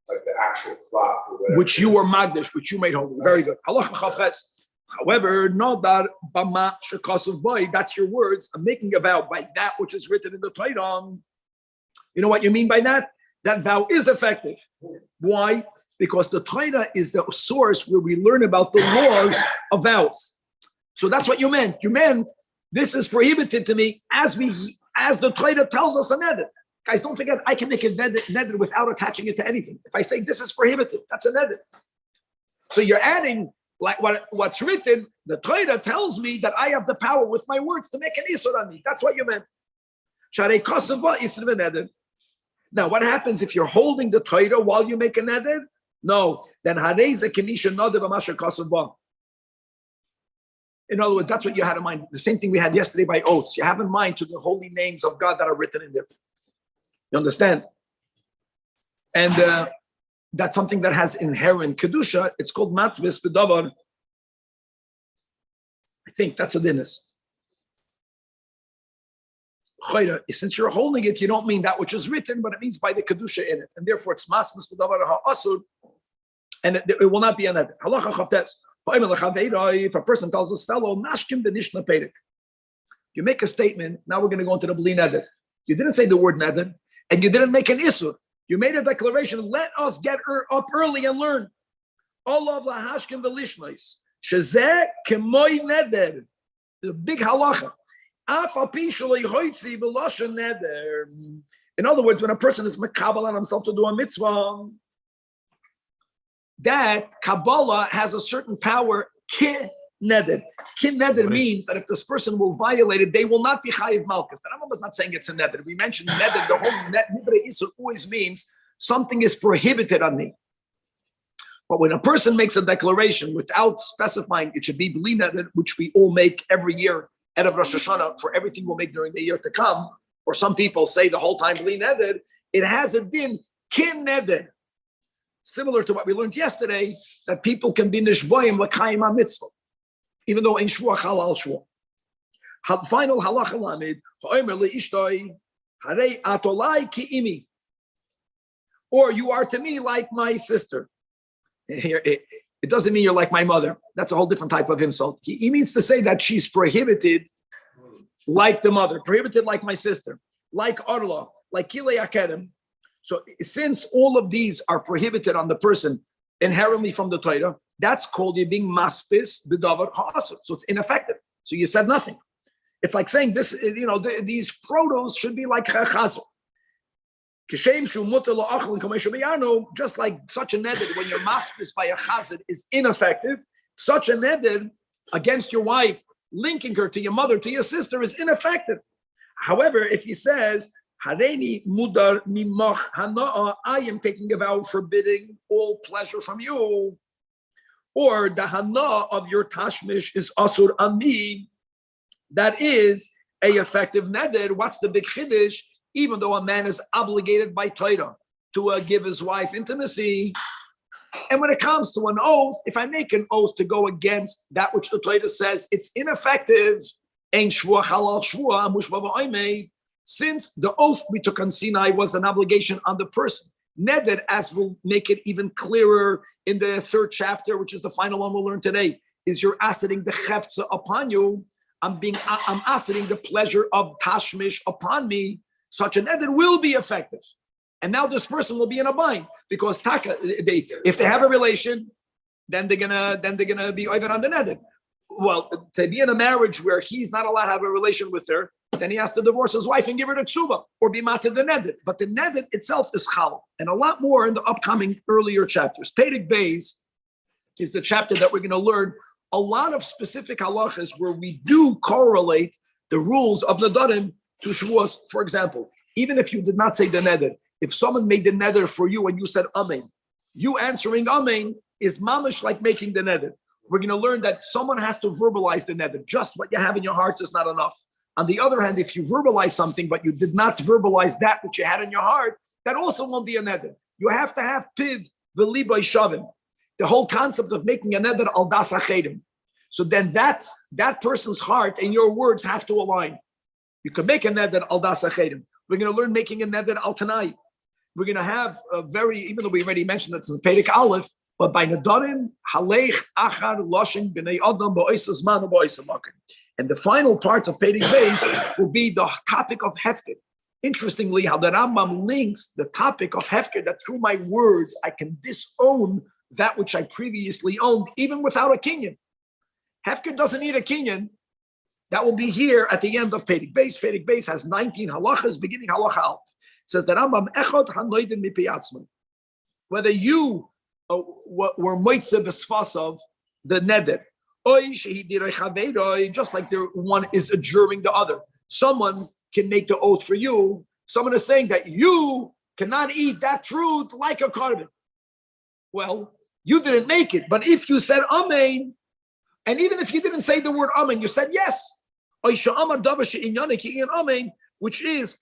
like the actual cloth or whatever. Which you were magdish, which you made holy. Very good. However, no dar bama shekasuv boy. That's your words. I'm making a vow by that which is written in the Torah. You know what you mean by that? That vow is effective. Why? Because the Torah is the source where we learn about the laws of vows. So that's what you meant. You meant this is prohibited to me as the Torah tells us a neder. Guys, don't forget, I can make a neder without attaching it to anything. If I say this is prohibited, that's a neder. So you're adding like what's written. The Torah tells me that I have the power with my words to make an isur on me. That's what you meant. Sharei kosova isur v'neder. Now, what happens if you're holding the Torah while you make a neder? No, then hareza kemisha neder b'masher kosova. In other words, that's what you had in mind. The same thing we had yesterday by oaths. You have in mind to the holy names of God that are written in there. You understand? And that's something that has inherent kedusha. It's called matvis b'davar. I think that's a dinis. Since you're holding it, you don't mean that which is written, but it means by the kedusha in it, and therefore it's matvis b'davar ha'asur, and it will not be an edit. Halacha chavtes. If a person tells his fellow, Nashkim benishna peirik, you make a statement. Now we're going to go into the bli neder. You didn't say the word neder, and you didn't make an isur. You made a declaration. Let us get up early and learn. Olav lahashkim velishnois shezeh kemoy neder. The big halacha. Af api shalei hoitzi v'loshen neder. In other words, when a person is makabel on himself to do a mitzvah, that Kabbalah has a certain power, kin neder. Kin neder means that if this person will violate it, they will not be chayiv malchus. The Rambam is not saying it's a neder. We mentioned neder, the whole neder isur always means something is prohibited on me. But when a person makes a declaration without specifying it should be bli neder, which we all make every year out of Rosh Hashanah for everything we'll make during the year to come, or some people say the whole time bli neder, it has a din, kin neder. Similar to what we learned yesterday, that people can be nishboim l'kayim ha-mitzvah, even though in shvuah halal shvuah. Final halacha lamid, ha'omer le'ishtoi, harei atolai ki-imi, or you are to me like my sister. It doesn't mean you're like my mother. That's a whole different type of insult. He means to say that she's prohibited like the mother, prohibited like my sister, like Arla, like Kilei Akedem. So since all of these are prohibited on the person inherently from the Torah, that's called you being maspis b'davar ha'asur. So it's ineffective. So you said nothing. It's like saying this, these produce should be like chazer. Just like such a neder, when your maspis by a chazir is ineffective, such a neder against your wife, linking her to your mother, to your sister, is ineffective. However, if he says, Hareni mudar mimach hana'a, I am taking a vow forbidding all pleasure from you, or the hana of your tashmish is asur ami, that is a effective neder. What's the big chiddush? Even though a man is obligated by Torah to give his wife intimacy, and when it comes to an oath, if I make an oath to go against that which the Torah says, it's ineffective. Ein shvua halal shvua mushba ba'imei. Since the oath we took on Sinai was an obligation on the person. Neder, as we'll make it even clearer in the 3rd chapter, which is the final one we'll learn today, is you're asking the cheftza upon you. I'm asking the pleasure of tashmish upon me. Such a neder will be effective. And now this person will be in a bind because if they have a relation, then they're gonna be over on the neder. Well, to be in a marriage where he's not allowed to have a relation with her, then he has to divorce his wife and give her the tsuba or be mated the neder. But the neder itself is chal, and a lot more in the upcoming earlier chapters. Perek Beis is the chapter that we're going to learn a lot of specific halachas where we do correlate the rules of nedarim to shvuos. For example, even if you did not say the neder, if someone made the neder for you and you said amen, you answering amen is mamish like making the neder. We're going to learn that someone has to verbalize the neder. Just what you have in your heart is not enough. On the other hand, if you verbalize something, but you did not verbalize that which you had in your heart, that also won't be a neder. You have to have piv v'liba shavim. The whole concept of making a neder al das achedim. So then that person's heart and your words have to align. You can make a neder al das achedim. We're going to learn making a neder al tanai. We're going to have a even though we already mentioned that in Perek Aleph, but by nedarim halech achar loshin b'nei adam ba'oisas man ba'oisas makim. And the final part of Perek Beis will be the topic of hefker. Interestingly, how the Rambam links the topic of hefker, that through my words I can disown that which I previously owned, even without a kinyan. Hefker doesn't need a kinyan. That will be here at the end of Perek Beis. Perek Beis has 19 halachas, beginning halacha alf. Says the Rambam, echot hanoiden mipiyatzman. Whether you were moitze b'sfasav, the neder, just like one is adjuring the other. Someone can make the oath for you. Someone is saying that you cannot eat that fruit like a carbon. Well, you didn't make it, but if you said amen, and even if you didn't say the word amen, you said yes, which is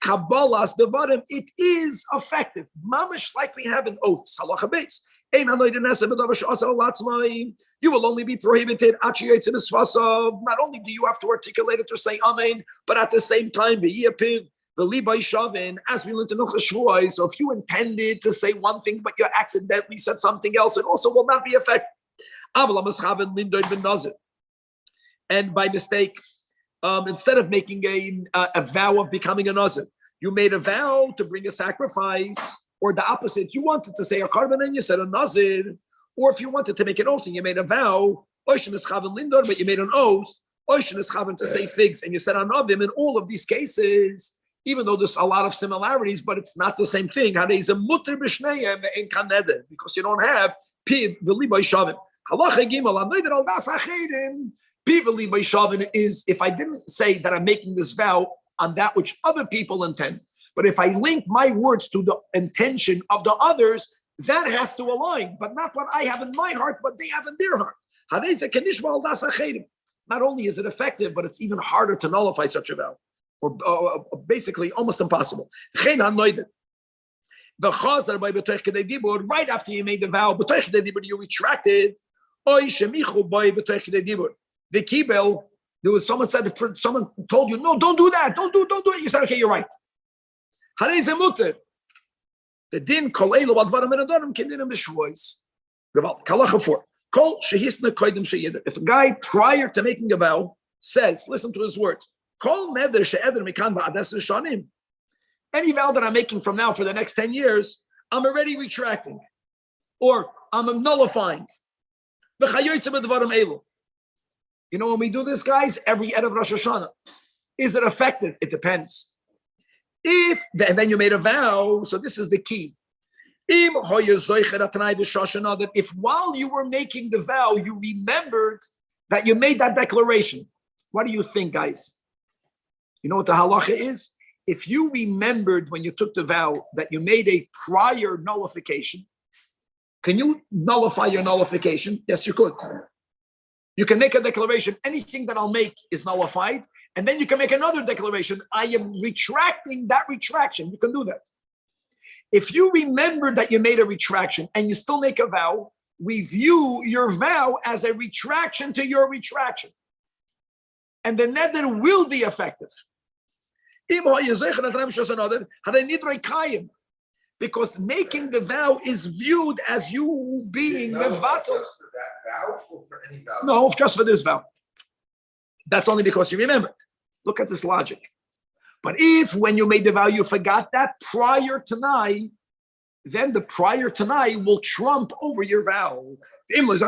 Kabbalah's devarim, it is effective. Mamish like we have an oath. Halacha beis. You will only be prohibited. Not only do you have to articulate it or say amen, but at the same time, as we learned in Shvuos, so if you intended to say one thing, but you accidentally said something else, it also will not be effective. And by mistake, instead of making a vow of becoming a nazir, you made a vow to bring a sacrifice, or the opposite. You wanted to say a carbon and you said a nazir, or if you wanted to make an oath and you made a vow, but you made an oath, to say figs and you said anavim. In all of these cases, even though there's a lot of similarities, but it's not the same thing. Because you don't have piv v'liba shavim. Halacha gimel anoider al das achedim. Piv v'liba shavim is if I didn't say that I'm making this vow on that which other people intend, but if I link my words to the intention of the others, that has to align, but not what I have in my heart, but they have in their heart. Not only is it effective, but it's even harder to nullify such a vow, or basically almost impossible. Right after you made the vow, you retracted. There was someone told you, no, don't do that, don't do it. You said, okay, you're right. The din kol elu advarim and adorim kindinim b'shvuos. Kalacha 4. Kol shehisna koidim sheyeder. If a guy prior to making a vow says, listen to his words, kol neder she'eder mikan ba'ades rishonim. Any vow that I'm making from now for the next 10 years, I'm already retracting, or I'm nullifying. V'chayoytzem advarim elu. You know when we do this, guys? Every Erev Rosh Hashanah. Is it effective? It depends. And then you made a vow, so this is the key. If while you were making the vow, you remembered that you made that declaration. What do you think, guys? You know what the halacha is? If you remembered when you took the vow that you made a prior nullification, can you nullify your nullification? Yes, you could. You can make a declaration, anything that I'll make is nullified, and then you can make another declaration, I am retracting that retraction. You can do that. If you remember that you made a retraction and you still make a vow, we view your vow as a retraction to your retraction. And the neder will be effective. Because making the vow is viewed as you being mevatel. Just for that vow or for any vow? No, just for this vow. That's only because you remembered. Look at this logic. But if when you made the vow you forgot that prior to tonight, then the prior to tonight will trump over your vow. Even though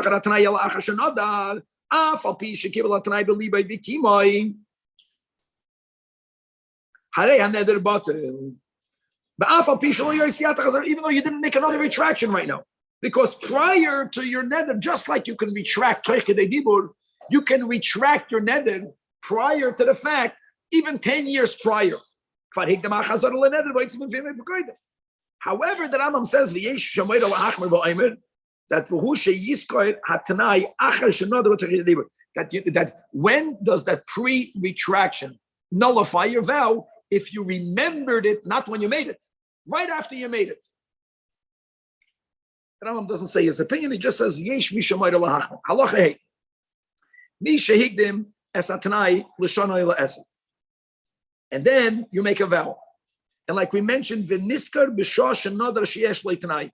you didn't make another retraction right now. Because prior to your neder, just like you can retract, you can retract your neder prior to the fact, even 10 years prior. However, the Rambam says, that when does that pre-retraction nullify your vow? If you remembered it, not when you made it, right after you made it. The Rambam doesn't say his opinion, he just says, Yesh mishamayr lahachman. Halacha hey. Mi shehigdim es atnai l'shonoi la'esed. And then you make a vow. And like we mentioned, v'niskar b'shosh another sheyesh le'tnai.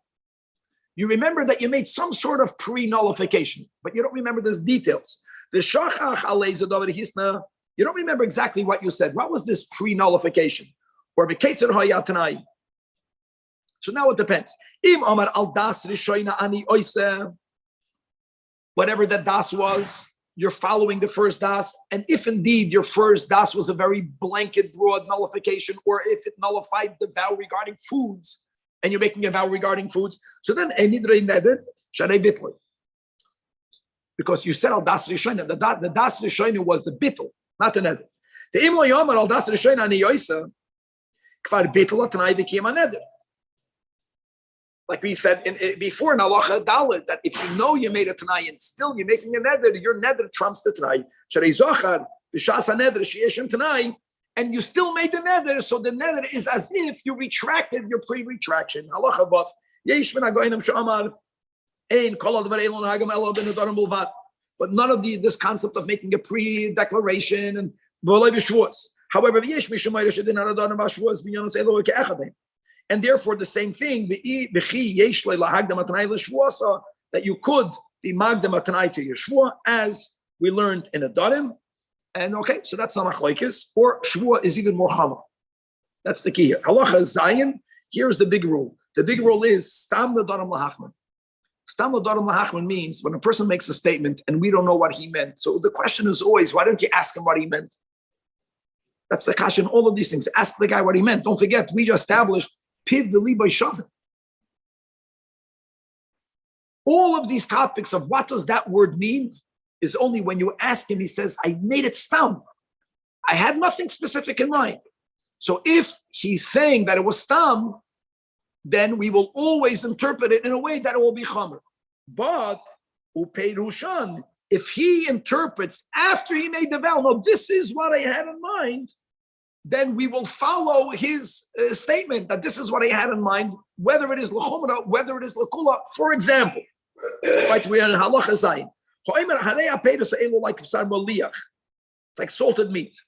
You remember that you made some sort of pre-nullification, but you don't remember the details. V'shachach alei zadavar hisna. You don't remember exactly what you said. What was this pre-nullification? Or v'ketzer hayatanai. So now it depends. Im amar al das rishoina ani oise. Whatever that das was, you're following the first das. And if indeed your first das was a very blanket, broad nullification, or if it nullified the vow regarding foods, and you're making a vow regarding foods, so then enidrei neder sharei bitl. Because you said al das rishoina. The das rishoina was the bitl, not the neder. The im lo yomar al das rishoina ani oise. Kvar bitl atnai v'kiyam neder. Like we said before in Halacha Dalet, that if you know you made a Tanai and still you're making a neder, your neder trumps the Tanai. Sharei Zajac, b'shas neder sheyeshem Tanai, and you still made the neder, so the neder is as if you retracted your pre-retraction. Halacha Baf, yesh min hagoyim she'amar, ein kol advar elon hagam elo ben adorim bulvat. But none of this concept of making a pre-declaration and v'olay b'shvuos. However, yesh mishum ma'ir shedin haradorim b'shvuos b'yonos elo ke'echadem. And therefore, the same thing, that you could be magdam atanai to Yeshua, as we learned in Adarim. And okay, so that's not machlokes, or Shvua is even more hammer. That's the key here. Halacha Zayin, here's the big rule. The big rule is stam l'darim lahachman. Stam l'darim lahachman means when a person makes a statement and we don't know what he meant. So the question is always, why don't you ask him what he meant? That's the kasha in all of these things. Ask the guy what he meant. Don't forget, we just established Piv the Libai Shavim. All of these topics of what does that word mean is only when you ask him, he says, I made it stam. I had nothing specific in mind. So if he's saying that it was stam, then we will always interpret it in a way that it will be chamer. But upei rushan, if he interprets after he made the vow, no, this is what I had in mind, then we will follow his statement that this is what I had in mind, whether it is l'chumra, whether it is l'kula. For example, like we are in halacha zayin, it's like salted meat,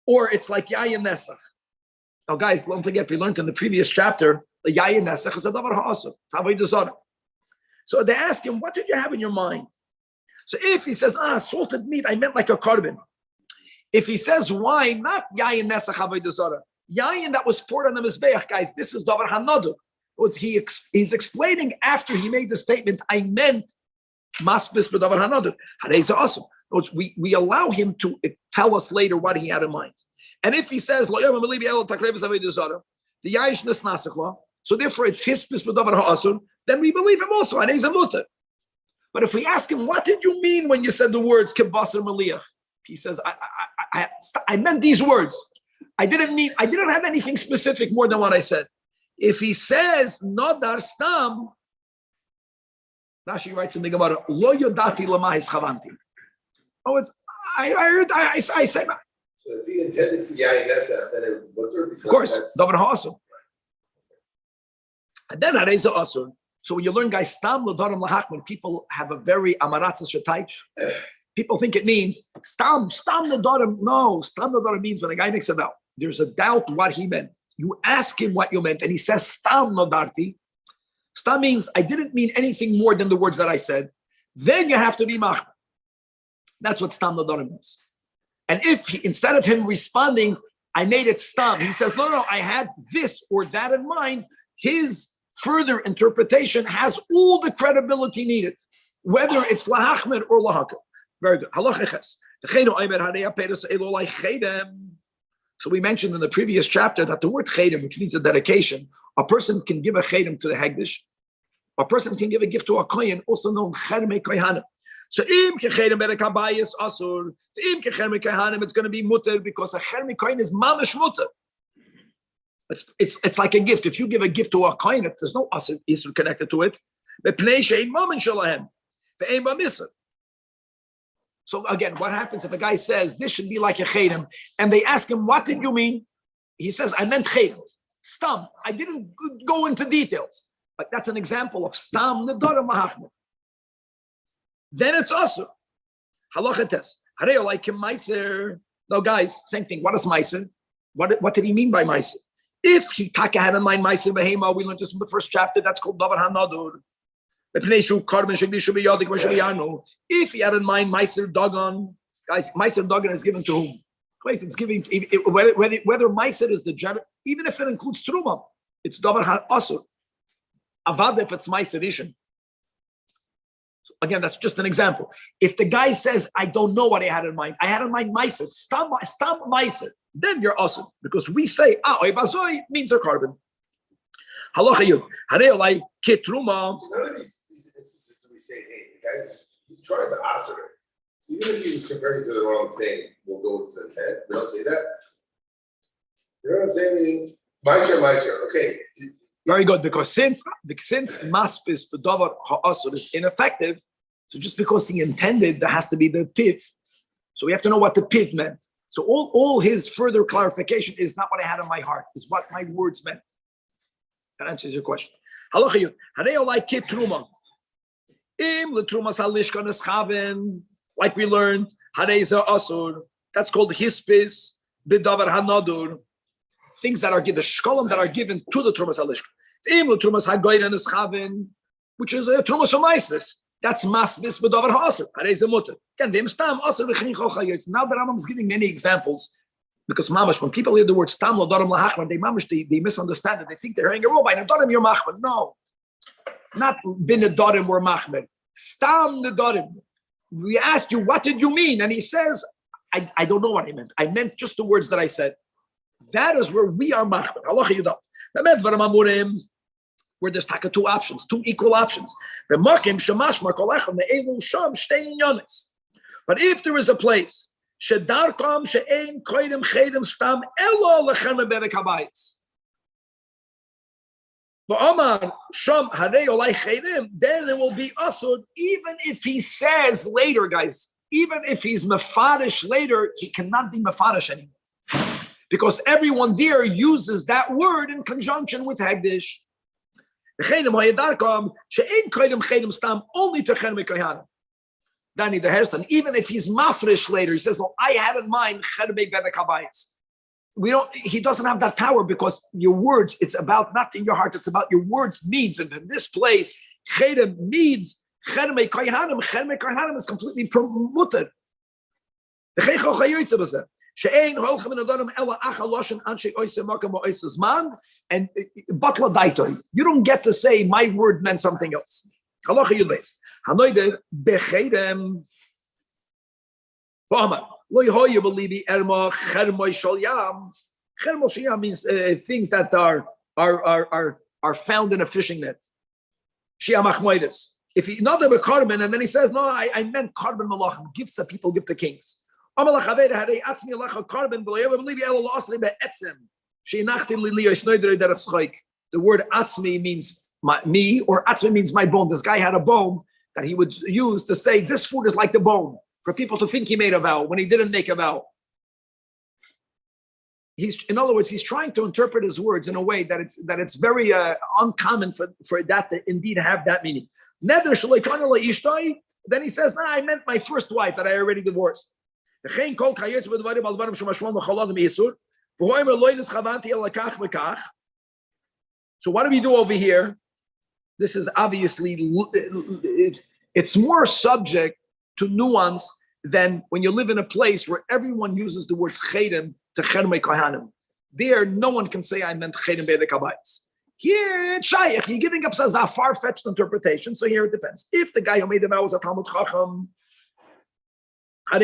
or it's like yayin nesach. Now, guys, don't forget we learned in the previous chapter the yayin nesach is a davar ha'asur. It's avodah zarah. So they ask him, what did you have in your mind? So if he says, salted meat, I meant like a korban. If he says wine, not yayin nesach avodah zarah, yayin that was poured on the mizbeach, guys, this is davar hanadu. He's explaining after he made the statement, I meant Maspis b'davar hanadr. Harei awesome. We allow him to tell us later what he had in mind. And if he says, the Yayish Nasnasakla, so therefore it's hispis b'davar ha'asur, then we believe him also. Harei mutter. But if we ask him, what did you mean when you said the words kibasar maliyah? He says, I meant these words. I didn't have anything specific more than what I said. If he says Nodar Stam, Rashi writes in the Gemara, Lo Yodati Lamahis Chavanti. Oh, I say that. So if he intended for Yayin Nesach, then it would mutter. Of course, Davar Ha'asur. And then Harei Asur. So when you learn, guys, Stam L'Darim L'Hachman, people have a very Amaratzas Shetaych. People think it means Stam L'Darim. No, Stam L'Darim means when a guy makes a vow, there's a doubt what he meant. You ask him what you meant, and he says Stam Nodarti. Stam means I didn't mean anything more than the words that I said. Then you have to be Machman. That's what Stam Nodarim means. And if instead of him responding, I made it Stam, he says, no, I had this or that in mind, his further interpretation has all the credibility needed, whether it's Lahachmer or Lahakar. Very good. So we mentioned in the previous chapter that the word chedem, which means a dedication, a person can give a chedem to the hegdish, a person can give a gift to a kohen, also known chermei kohanim. So im kechedem berekabayis asur, im kechermei kohanim, it's going to be mutter because a chermei kohen is mamash mutter. It's like a gift. If you give a gift to a kohen, there's no asur isur connected to it. So again, what happens if a guy says this should be like a chedem, and they ask him, "What did you mean?" He says, "I meant chedem." Stam. I didn't go into details, but that's an example of stam nedarim mahachmer. Then it's asur. Halacha tes. Harei like meiser. No, guys, same thing. What is meiser? What did he mean by meiser? If he taka had in mind meiser behema, we learned this in the first chapter. That's called davar hanadur. If he had in mind Meiser Dagon, guys, Meiser Dagon is given to whom? It's giving whether Meiser is the general, even if it includes Truma, it's Davar HaAsur. Avad if it's Meiser Rishon. So again, that's just an example. If the guy says, I don't know what I had in mind Meiser, stop Meiser, then you're awesome. Because we say, Oibazoi means a carbon. Halacha Yud. Harei like Kitruma. None of these instances do we say, hey, the guy's he's trying to answer it. Even if he was comparing to the wrong thing, we'll go with his intent. We don't say that. You know what I'm saying? Ma'asher, okay. Very good, because since maspis b'davar ha'asur is ineffective, so just because he intended, there has to be the piv. So we have to know what the piv meant. So all his further clarification is not what I had in my heart, is what my words meant. That answers your question. Halacha Yud. Harei like kitruma. Im letrumas halishkan eschaven. Like we learned, harei asur. That's called hispis b'davar hanadur. Things that are given, the shkolim that are given to the trumas halishkan. Im letrumas hagoyren eschaven, which is a trumas umaisness. That's masbis b'davar ha'asur. Harei mutter. Again, v'im stam asur v'chnicho chayotz. Now the Rambam is giving many examples. Because mamash, when people hear the word stam l'darim lahachman, they misunderstand it. They think they're hearing a by nedarim you're machman. No, not bin nedarim or machman. Stam nedarim. We ask you, what did you mean? And he says, I don't know what I meant. I meant just the words that I said. That is where we are machman. Halacha yudaf. Where there's two options, two equal options. But if there is a place shedarkam she'ein koydem chedem stam elo lechem berek habayis. V'amar sham harei olay chedem, then it will be asur, even if he says later, guys, even if he's mefarish later, he cannot be mefarish anymore. Because everyone there uses that word in conjunction with hegdish. Chedem hayedarkam she'ein koydem chedem stam only to chermei kohanim. Danny the Hairston, even if he's mafresh later, he says, "No, I had in mind cherbei bedek habayis." He doesn't have that power because your words, it's about not in your heart, it's about your words means. And in this place, chedem means chermei kohanim. Chermei kohanim is completely promoted. And batla daitoi. You don't get to say my word meant something else. Halacha Yudbeis. Hanoider becheirem. V'amar lo yehoyu b'libi erma chermoi shal yam. Chermoi shal yam means things that are found in a fishing net. Shia machmoides. If he not a carbon, and then he says, no, I meant carbon malachim, gifts that people give to kings. Amalach Aveda Harei Atzmi Alacha carbon, but I believe El Asri be'etzem. She'inachti lili oisnoidrei derech schoik. The word atzmi means me, or atzmi means my bone. This guy had a bone that he would use to say this food is like the bone, for people to think he made a vow when he didn't make a vow. In other words, he's trying to interpret his words in a way that it's very uncommon for that to indeed have that meaning. Then he says, nah, I meant my first wife that I already divorced. So what do we do over here? This is obviously, it's more subject to nuance than when you live in a place where everyone uses the words chedim to chermei kohanim. There, no one can say I meant chedim be'edek habayis. Here, it's shaykh. You're giving up a far-fetched interpretation. So here it depends. If the guy who made the vow was a Talmud Chacham, if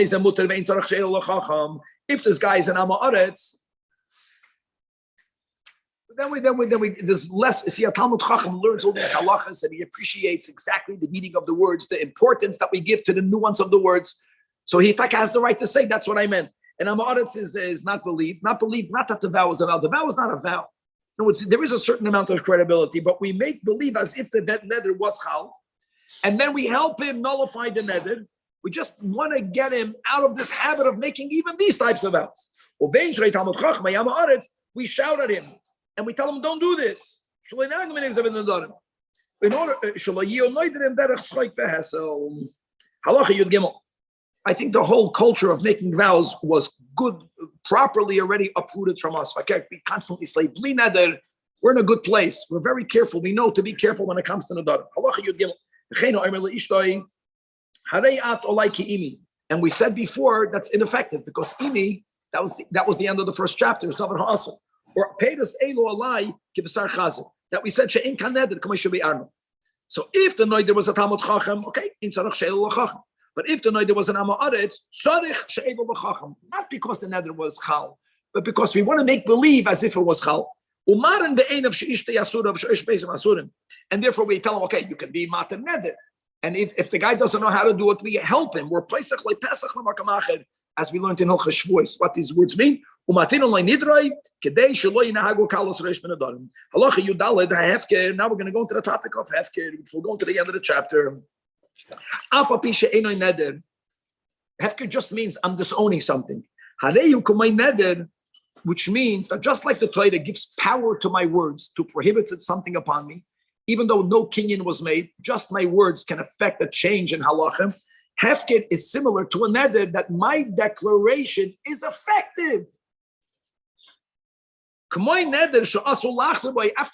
this guy is an Amma Aretz, then we there's less. See, a Talmud Chacham learns all these halachas and he appreciates exactly the meaning of the words, the importance that we give to the nuance of the words. So he has the right to say that's what I meant. And Amma Aretz is not believed, not that the vow is a vow. The vow is not a vow. No, there is a certain amount of credibility, but we make believe as if the neder was chal, and then we help him nullify the neder. We just want to get him out of this habit of making even these types of vows. We shout at him and we tell him, don't do this. In order, I think the whole culture of making vows was good, properly already uprooted from us. We constantly say, Bli neder, we're in a good place. We're very careful. We know to be careful when it comes to neder. And we said before that's ineffective because imi, that was the end of the first chapter. It's not ha'asr. Or peidas elo alai kibasar chazer. That we said she'in kan neder k'may should be arno. So if the neder was a Talmud Chacham, okay, in tzarich she'elo l'chacham. But if the neder was an Amma Aretz, tzarich she'elo l'chacham. Not because the neder was chal, but because we want to make believe as if it was chal. Umaran be'ein of she'ishtei asurim she'ish beis asurim. And therefore we tell him, okay, you can be mater neder. And if the guy doesn't know how to do it, we help him. We're Pesach le Pesach l'makamacher, as we learned in Hilchos Shvuos, what these words mean. Umatinu lo nidroi kedei shelo yinahagu kalos reish ben adarim. Halacha Yudaled hefker. Now we're going to go into the topic of hefker, which will go into the end of the chapter. Afa pishe enoi neder. Hefker just means I'm disowning something. Hareyu kumay neder, which means that just like the Torah gives power to my words to prohibit something upon me, even though no kinyan was made, just my words can affect a change in halachim. Hefker is similar to a neder that my declaration is effective. After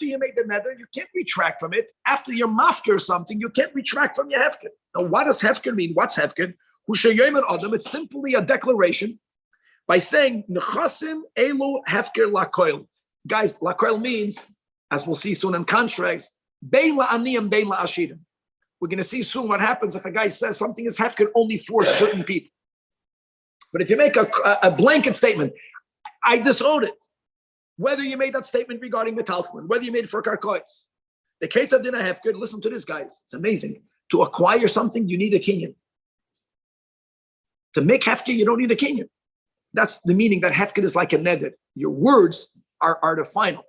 you made the neder, you can't retract from it. After you're mafker something, you can't retract from your hefker. Now, what does hefker mean? What's hefker? It's simply a declaration by saying nechasim elu hefker lakoil. Guys, lakoil means, as we'll see soon in contracts, bein la'aniyim, bein la'ashirim. We're going to see soon what happens if a guy says something is hefker only for certain people. But if you make a blanket statement, I disown it. Whether you made that statement regarding metalchman, whether you made it for karkois, the ketzad dina hefker. Listen to this, guys. It's amazing. To acquire something, you need a kinyan. To make hefker, you don't need a kinyan. That's the meaning that hefker is like a neder. Your words are the final.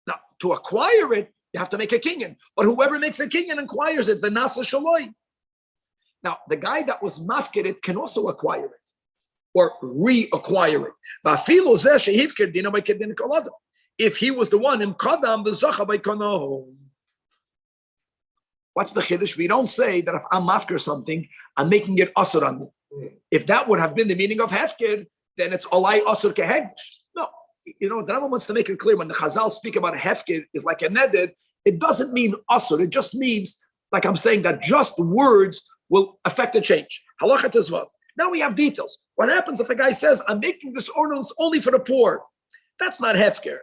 Now, to acquire it, you have to make a kinyan. But whoever makes a kinyan acquires it. The nasa shaloi. Now, the guy that was mafked it can also acquire it or reacquire it. If he was the one in kadam, the zacha by kanoh. What's the chiddush? We don't say that if I'm mafker something, I'm making it asur on me. If that would have been the meaning of hefker, then it's olai asur kehegdish. No, the Rambam wants to make it clear when the Chazal speak about hefker is like a neder, it doesn't mean asur. It just means, like I'm saying, that just words will affect a change. Halachat tezvav. Now we have details. What happens if a guy says, I'm making this ordinance only for the poor? That's not hefker.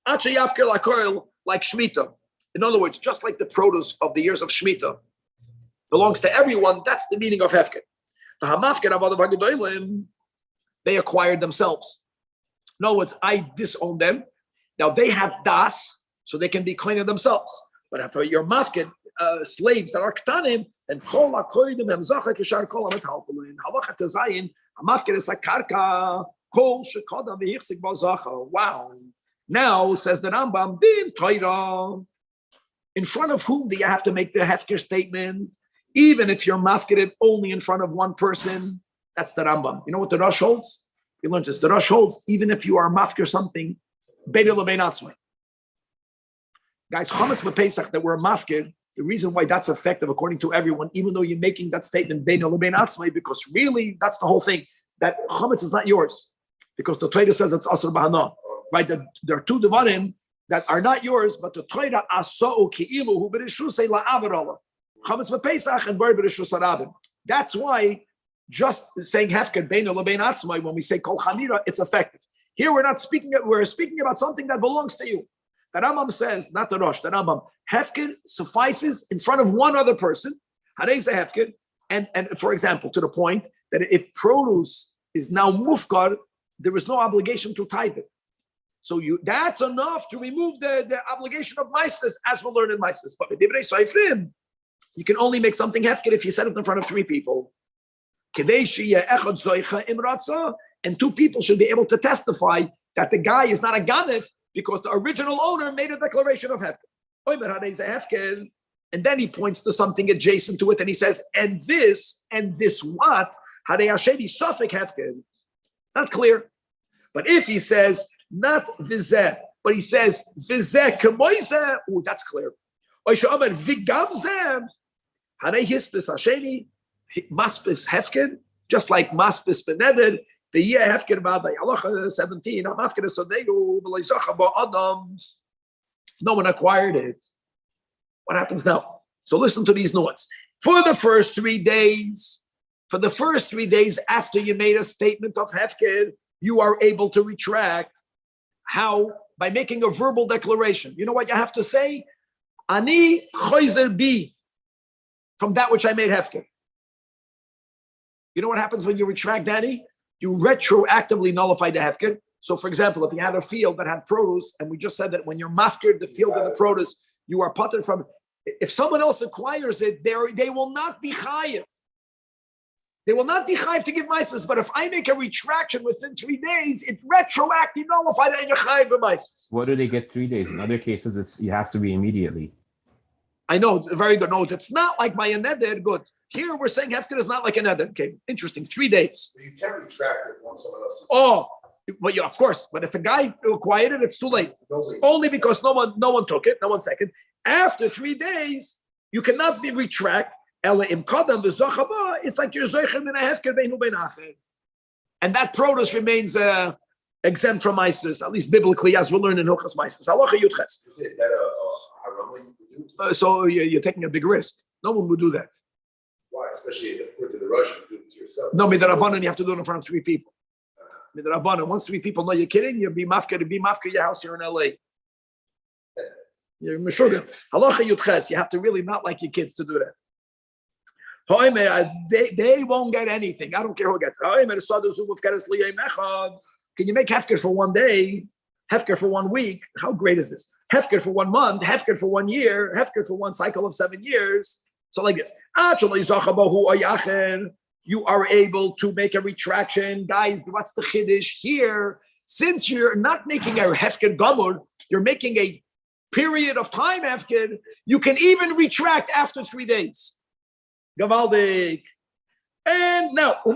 Acha yafker lakoil like Shemitah. In other words, just like the produce of the years of Shemitah belongs to everyone, that's the meaning of Hefker. The Hamafker Avodah Hagedolim, they acquired themselves. In other words, I disown them. Now they have das, so they can be cleaner themselves. But if you're mafked, slaves that are ktanim, then kol hakoydim hem zacha kishar kol hametalpulin. Halacha tezayin, hamafked is a karka, kol shekodam v'hichzik b'zacha. Wow. Now, says the Rambam, din Torah. In front of whom do you have to make the hefker statement? Even if you're mafked only in front of one person, that's the Rambam. You know what the Rosh holds? We learned this. The Rosh holds, even if you are mafkir something, beidei l'bein atzmai. Guys, chametz b'Pesach that we're mafkir, the reason why that's effective according to everyone, even though you're making that statement beidei l'bein atzmai, because really that's the whole thing. That chametz is not yours, because the Torah says it's asur b'hana. Right? There are two devarim that are not yours, but the Torah asau ki'ilu hu b'rishusei la'aver Allah. Chametz b'Pesach and bar b'rishus harabim. That's why just saying hefker beinu lebein atzmai, when we say kol chamira, it's effective. Here we're speaking about something that belongs to you. The Rambam says, not the Rosh, the Rambam, hefker suffices in front of one other person. Harei ze hefker, and for example, to the point that if produce is now mufkar, there is no obligation to tithe it. So that's enough to remove the obligation of maaseh, as we'll learn in maaseh. But with divrei soifrim, you can only make something hefker if you set it in front of three people. And two people should be able to testify that the guy is not a ganef because the original owner made a declaration of hefker. And then he points to something adjacent to it and he says, and this what? Not clear. But if he says, not vizeh, but he says, vizeh kemoizeh, oh, that's clear. Maspis hefker, just like maspis beneder, the year hefker about the halacha 17. Hamafker sodegu v'loizacha bo adam. No one acquired it. What happens now? So listen to these notes. For the first 3 days after you made a statement of hefker, you are able to retract. How? By making a verbal declaration. You know what you have to say? Ani choizer bi, from that which I made hefker. You know what happens when you retract, Danny? You retroactively nullify the hefker. So, for example, if you had a field that had produce, and we just said that when you're mafkir the field and the produce, you are putted from. If someone else acquires it, they will not be chayiv. They will not be chayiv to give maaseh. But if I make a retraction within 3 days, it retroactively nullifies and you're chayiv b'maaseh. What do they get 3 days? In other cases, it has to be immediately. I know, it's a very good note. It's not like by a neder, good. Here we're saying hefker is not like a neder. Okay, interesting. 3 days. You can't retract it once someone else. Oh, well, yeah, of course. But if a guy acquired it, it's too late. Only because no one took it. No 1 second. After 3 days, you cannot be retract. It's like you're zoichen in a hefker beinu bein acher, and that produce remains exempt from maaseh, at least biblically, as we'll learn in Hilchos Maaseh. Halacha Yudches. Is that a Rambam you could do? So you're taking a big risk. No one would do that. Why? Especially if according to the Russian, you do it to yourself. No, midrabanan, you have to do it in front of 3 people. Midrabanan, once 3 people know you're kidding, you'll be mafka your house here in LA. You're meshugah. Halacha Yudches. You have to really not like your kids to do that. They won't get anything. I don't care who gets it. Can you make hefker for 1 day? Hefker for 1 week? How great is this? Hefker for 1 month, hefker for 1 year, hefker for 1 cycle of 7 years. So like this. You are able to make a retraction. Guys, what's the chiddush here? Since you're not making a hefker gamur, you're making a period of time hefker, you can even retract after 3 days. Gavaldik. And now, then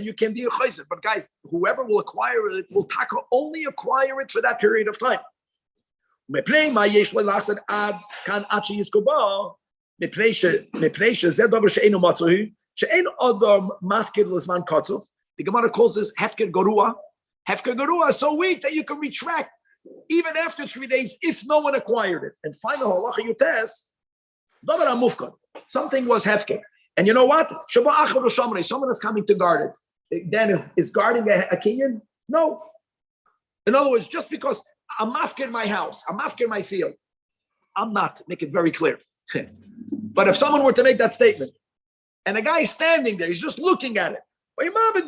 you can be a chayzer. But guys, whoever will acquire it will only acquire it for that period of time. The Gemara calls this hefker garua. Hefker garua is so weak that you can retract even after 3 days if no one acquired it. And finally, halacha yutes, something was hefker. And you know what? Someone is coming to guard it. Then is guarding a kinyan? No. In other words, just because I'm mafkir my house, I'm mafkir my field. I'm not, make it very clear. But if someone were to make that statement, and a guy is standing there, he's just looking at it.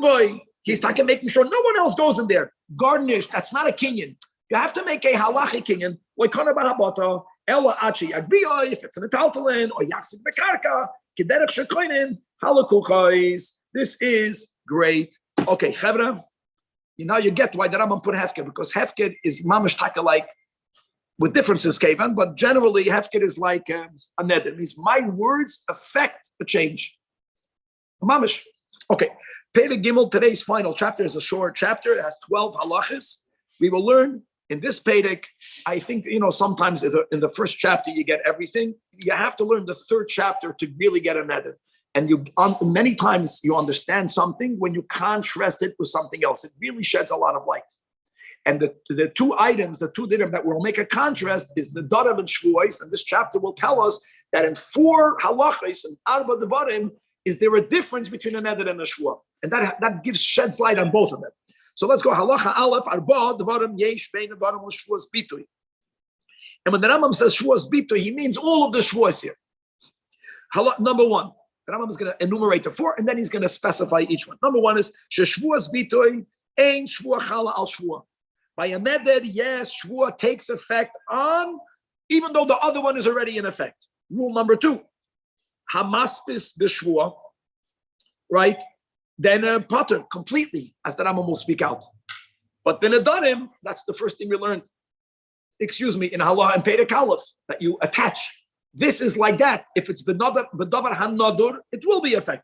Boy, he's talking, making sure no one else goes in there. Garnished, that's not a kinyan. You have to make a halachic kinyan, like Kanabahabata, Ella Achi Agbiya, if it's an Italtalin, or Yaksik Bekarka, Kederek Shekoinin, Halakuchais. This is great. Okay, Chevra, now you get why the Rambam put Hefker, because Hefker is mamish taka like, with differences, Kevan, but generally Hefker is like a neder. It means my words affect the change. Mamish. Okay. Perek Gimel, today's final chapter, is a short chapter. It has 12 halachas. We will learn in this Perek. I think, sometimes in the first chapter you get everything. You have to learn the third chapter to really get a neder. And many times you understand something when you contrast it with something else. It really sheds a lot of light. And the two items, the two dinim that will make a contrast is the Darim and Shvuos. And this chapter will tell us that in 4 halachas and Arba Devarim, is there a difference between a neder and a shvuah? And that sheds light on both of them. So let's go. Halacha Aleph, Arba Devarim Yesh Bein Devarim Shvuos Bitui. And when the Rambam says Shvuos Bitui, he means all of the shvuos here. Number 1. The Rambam is going to enumerate the 4, and then he's going to specify each one. Number 1 is Shvuos Bitui Ein Shvuah Chala Al Shvuah. By a neder, yes, shvuah takes effect on, even though the other one is already in effect. Rule number 2, hamaspis b'shvuah, right? Then potter completely, as the Rambam will speak out. But b'nedarim, that's the first thing we learned. In Halah and Perek Aleph, that you attach. This is like that. If it's b'davar hanadur, it will be effective.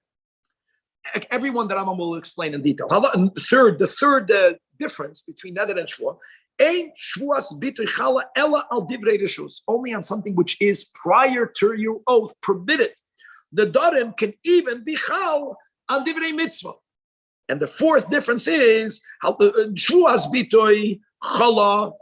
Everyone that Rambam will explain in detail. The third difference between neder and shvuah, ein shvuas bitui chala ella al divrei reshus, only on something which is prior to your oath permitted. The darim can even be chal on divrei mitzvah. And the fourth difference is shvuas bitui chala,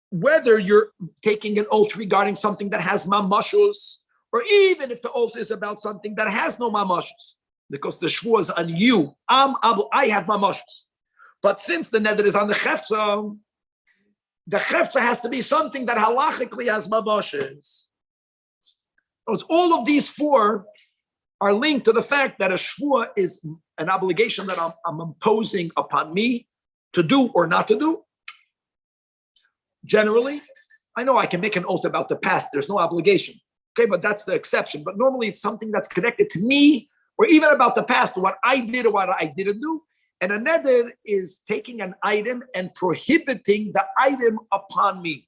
whether you're taking an oath regarding something that has mamashus, or even if the oath is about something that has no mamashus. Because the shvuah is on you. I have mamashus. But since the neder is on the chefza has to be something that halachically has mamashus. All of these 4 are linked to the fact that a shvuah is an obligation that I'm imposing upon me to do or not to do. Generally, I know I can make an oath about the past. There's no obligation. Okay, but that's the exception. But normally it's something that's connected to me, or even about the past, what I did or what I didn't do. And a neder is taking an item and prohibiting the item upon me.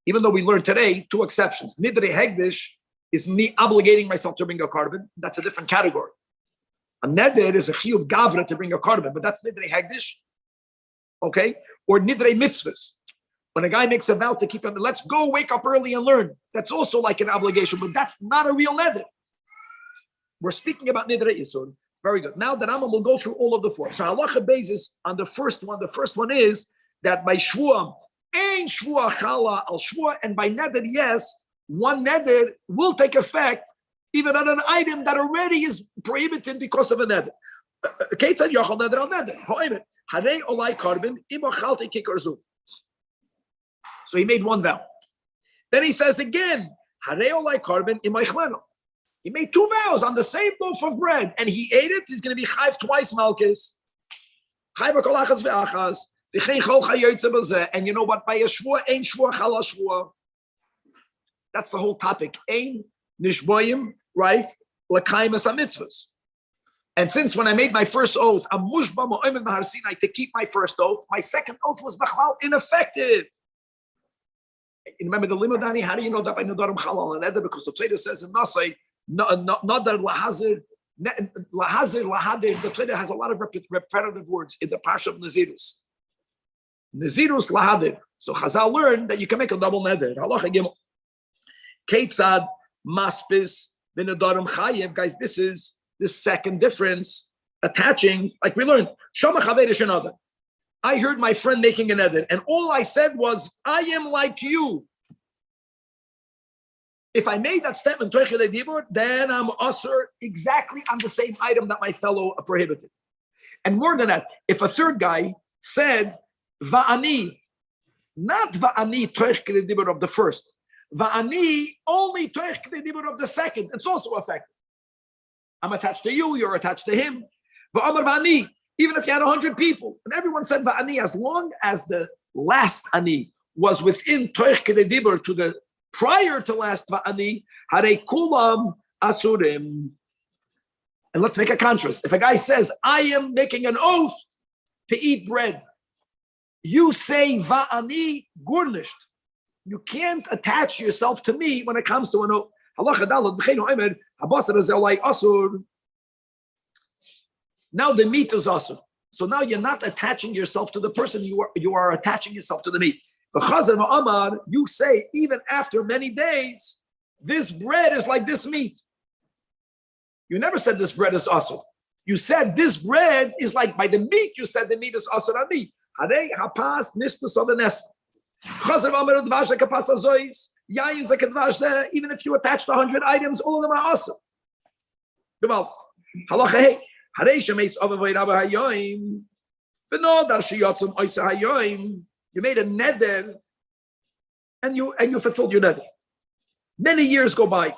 Even though we learned today 2 exceptions. Nidrei hegdish is me obligating myself to bring a carbon. That's a different category. A neder is a chiyuv gavra to bring a carbon, but that's nidrei hegdish. Okay? Or nidrei mitzvahs. When a guy makes a vow to keep him, let's go wake up early and learn. That's also like an obligation, but that's not a real neder. We're speaking about nidrei isur. Very good. Now the Rambam will go through all of the 4. So halacha basis on the first one. The first one is that by shvuah, ein shvuah chala al shvuah, and by neder, yes, one neder will take effect even on an item that already is prohibited because of a neder. Keitzad yochal neder al neder. Ho'emet harei olai karbin ima chalti kikarzu. So he made one vow. Then he says again, harei olai karbin ima ichleno. He made 2 vows on the same loaf of bread, and he ate it. He's going to be chayv twice malchus. Chayv kol achas ve'achas. V'chein chol chayotze b'zeh. And you know what? By a shvuah, ein shvuah chala shvuah. That's the whole topic. Ein nishboyim, right? L'kayim es mitzvahs. And since when I made my first oath, I'm mushba mo'emen b'har Sinai to keep my first oath, my second oath was b'chlal ineffective. You remember the limudani? How do you know that by nedarim chalal and eder? Because the Torah says in Nasai, Nadar lahazir lahadir. The Torah has a lot of repetitive words in the parsha of Nazirus. Nazirus lahadir. So Chazal learned that you can make a double neder. Halacha gimel. Keitzad maspis v'nedarim chayev. Guys, this is the second difference. Attaching, like we learned. Shama chaverish another. I heard my friend making a neder, and all I said was, "I am like you." If I made that statement, then I'm usher exactly on the same item that my fellow prohibited. And more than that, if a third guy said, Va'ani, Not va'ani toich kedibur of the first. Va'ani only toich kedibur of the second. It's also effective. I'm attached to you, you're attached to him. Va'amar va'ani, even if you had 100 people, and everyone said va'ani, as long as the last ani was within toich kedibur to the prior to last va'ani, hare kulam asurim. And let's make a contrast. If a guy says, I am making an oath to eat bread, you say va'ani gurnished. You can't attach yourself to me when it comes to an oath. Now the meat is asur. So now you're not attaching yourself to the person, you are attaching yourself to the meat. You say, even after many days, this bread is like this meat. You never said this bread is asur. You said this bread is like, by the meat, you said the meat is asur on me. Even if you attach 100 items, all of them are asur. You made a neder and you fulfilled your neder. Many years go by,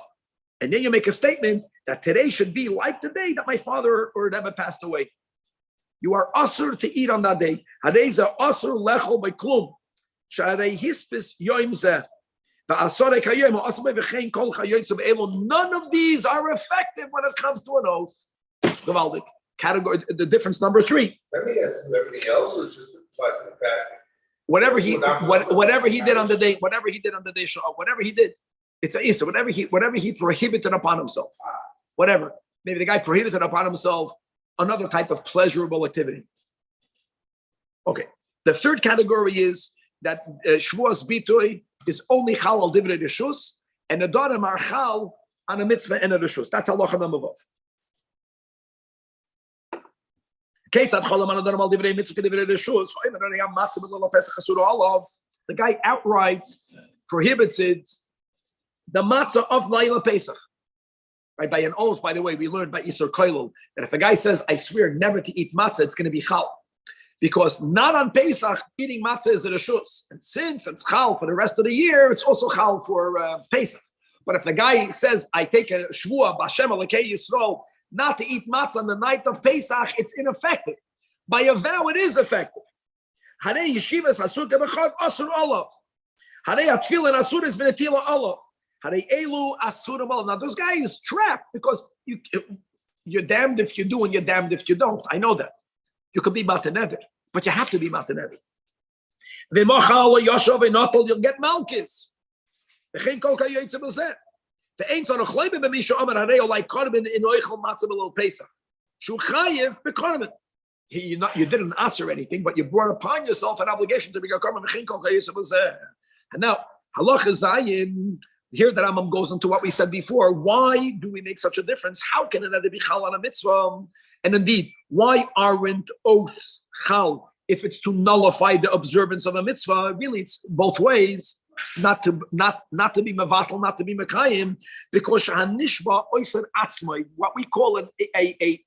and then you make a statement that today should be like the day that my father or Rebbe passed away. You are asur to eat on that day. Hadeza asur lechol by klum. Sharei hispis yoim zeh. None of these are effective when it comes to an oath. Gewaldig. Category, the difference number 3. Let me ask you everything else, or just apply to the past? Whatever he did on the day, whatever he did, it's a issa. Whatever he prohibited upon himself, whatever. Maybe the guy prohibited upon himself another type of pleasurable activity. Okay. The third category is that shvuas bitoy is only chal al divrei reshus, and the daughter are chal on a mitzvah and a reshus. That's halacha number 5. The guy outright prohibits it, the matzah of Laila Pesach. Right, by an oath, by the way, we learned by Isur Koilul that if a guy says, I swear never to eat matzah, it's going to be chal. Because not on Pesach, eating matzah is a reshus. And since it's chal for the rest of the year, it's also chal for Pesach. But if the guy says, I take a shvuah, B'Hashem Elokei Yisrael, not to eat matzah on the night of Pesach, it's ineffective. By a vow, it is effective. Hare yeshivas asur kebechad asur olav. Hare atfilin asur is benetila olav. Hare elu asur olav. Now those guys trapped because you're damned if you do and you're damned if you don't. I know that. You could be mataneder, but you have to be mataneder. V'mochal yoshav v'notol, you'll get malchus. V'chein kol kayoytze b'zeh. Ve'ein tzarech leibe b'misha omer harei olai korban in oichel matzah b'lol Pesach. Shu chayev b'korban. You didn't ask or anything, but you brought upon yourself an obligation to be a korban. V'chein kol kayoytze b'zeh. And now halacha zayin. Here the Rambam goes into what we said before. Why do we make such a difference? How can another be chal on a mitzvah? And indeed, why aren't oaths chal if it's to nullify the observance of a mitzvah? Really, it's both ways. Not to be mevatel, not to be mekayim, because hanishba oiser atzmai, what we call a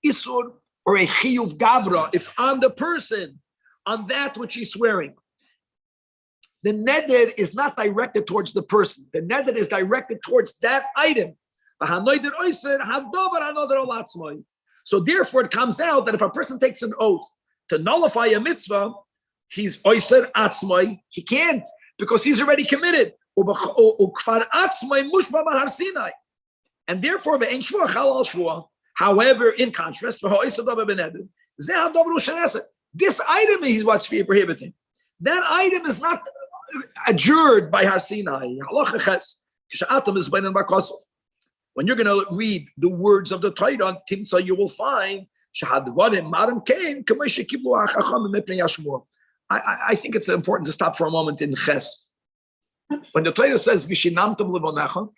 isur or a chiyuv gavra. It's on the person, on that which he's swearing. The neder is not directed towards the person. The neder is directed towards that item. So therefore, it comes out that if a person takes an oath to nullify a mitzvah, he's oiser atzmai. He can't because he's already committed. And therefore, however, in contrast, this item is what's prohibiting. That item is not adjured by Har Sinai. When you're going to read the words of the Torah, Timsa, you will find I think it's important to stop for a moment in Ches. When the Torah says Vishinamtam Levonecha,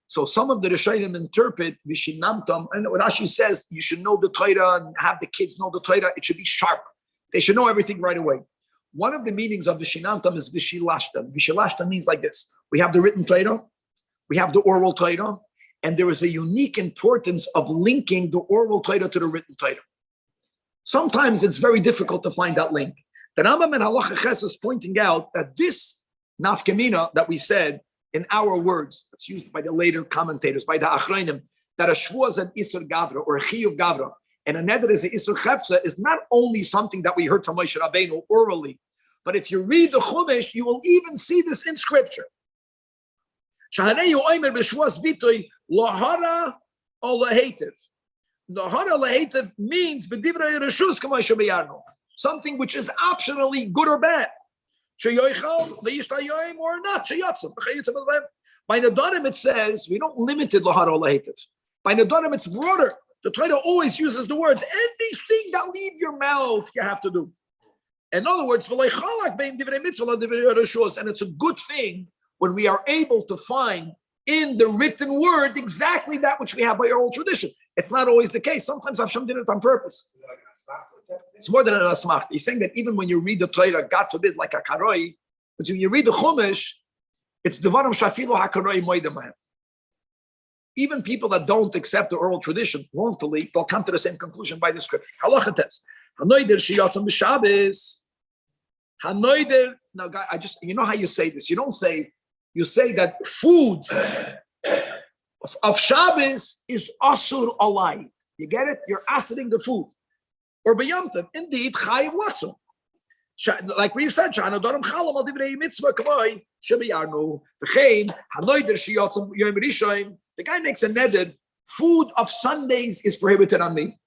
so some of the Rishonim interpret Vishinamtam, and what Rashi says, you should know the Torah and have the kids know the Torah. It should be sharp. They should know everything right away. One of the meanings of Vishinamtam is Vishilashtam. Vishilashtam means like this. We have the written Torah, we have the oral Torah, and there is a unique importance of linking the oral Torah to the written Torah. Sometimes it's very difficult to find that link. The Rambam in Halacha Ches is pointing out that this nafkamina that we said in our words, that's used by the later commentators, by the achronim, that a shvua is an isur gavra or a chiyuv gavra, and a neder is an isur chefza, is not only something that we heard from Moshe Rabbeinu orally, but if you read the Chumash, you will even see this in scripture. Shahaneyu oimer b'shvuas bitoy lahara o lahetiv. Lahara lahetiv means b'divrei reshus k'moshe b'yarno, something which is optionally good or bad. Sheyoichal leishtayim or not sheyatzim. By Nadarim it says we don't limit it lahara o lahetiv. By Nadarim it's broader. The Torah always uses the words anything that leave your mouth you have to do. In other words, and it's a good thing when we are able to find in the written word exactly that which we have by oral tradition. It's not always the case. Sometimes Hashem did it on purpose. It's more than an asmach. He's saying that even when you read the Torah, God forbid, like a karoi, but when you read the Chumash, it's devarim shafilu hakaroi moedem. Even people that don't accept the oral tradition wrongfully, they'll come to the same conclusion by the scripture. Halacha test. Hanoider shiyatzim b'Shabbos. Hanoider. Now, guy, you know how you say this. You don't say. You say that food of Shabbos is asur alai. You get it? You're asering the food. Or b'yamtiv, indeed, chayiv latzum. Like we said, Shana Doram Chalam al Divrei Mitzvah Kavoi Shebiyarnu V'chein Hanoider Shiyatzim Yom Rishon. The guy makes a neder. Food of Sundays is prohibited on me.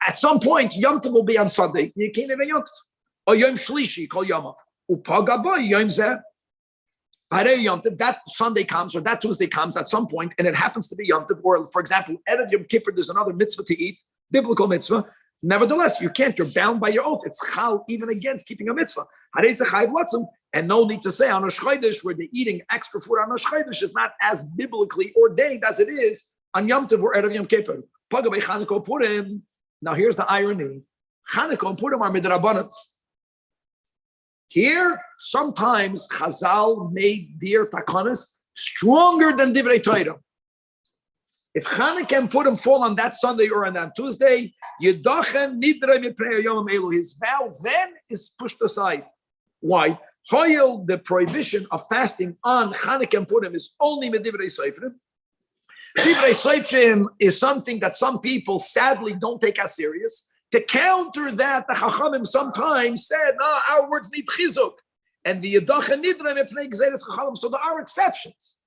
At some point, Yom Tov will be on Sunday. You can't even Yom Tov. Or Yom Shlishi, call Yom Tov. Upagaboy Yom Zeh. Yom Tov. That Sunday comes or that Tuesday comes at some point, and it happens to be Yom Tov. Or, for example, Erev Yom Kippur, there's another mitzvah to eat, biblical mitzvah. Nevertheless, you can't. You're bound by your oath. It's chal even against keeping a mitzvah. And no need to say on Rosh Chodesh where they're eating extra food on Rosh Chodesh is not as biblically ordained as it is on Yom Tov or Erev Yom Kippur. Now here's the irony. Chanukah and Purim are midrabanot. Here, sometimes Chazal made their takanas stronger than Divrei Torah. If Chanukah and Purim fall on that Sunday or on that Tuesday, Yedochen Nidrei Miprei Yom Elu, his vow then is pushed aside. Why? The prohibition of fasting on Chanukah and Purim is only Medivrei Seifrim. Divrei Seifrim is something that some people sadly don't take as serious. To counter that, the Chachamim sometimes said, no, our words need chizuk. And the Yedochen Nidrei Miprei Gzeres Chachamim, so there are exceptions.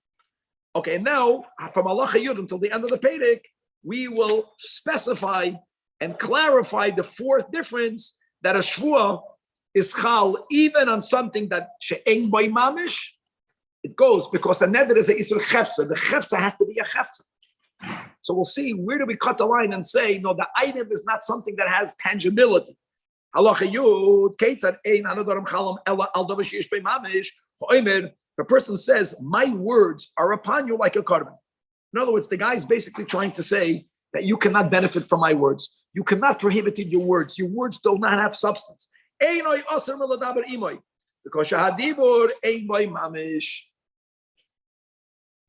Okay, now from Allah Yud until the end of the Perek, we will specify and clarify the fourth difference that a shvua is chal even on something that she'en by mamish. It goes because a neder is a isur chefza. The chefza has to be a chefza. So we'll see where do we cut the line and say no, the item is not something that has tangibility. Allah Yud Keitzad ein anadoram chalam ela al davar sheish by mamish. The person says, my words are upon you like a carbon. In other words, the guy is basically trying to say that you cannot benefit from my words. You cannot prohibit your words. Your words do not have substance. Because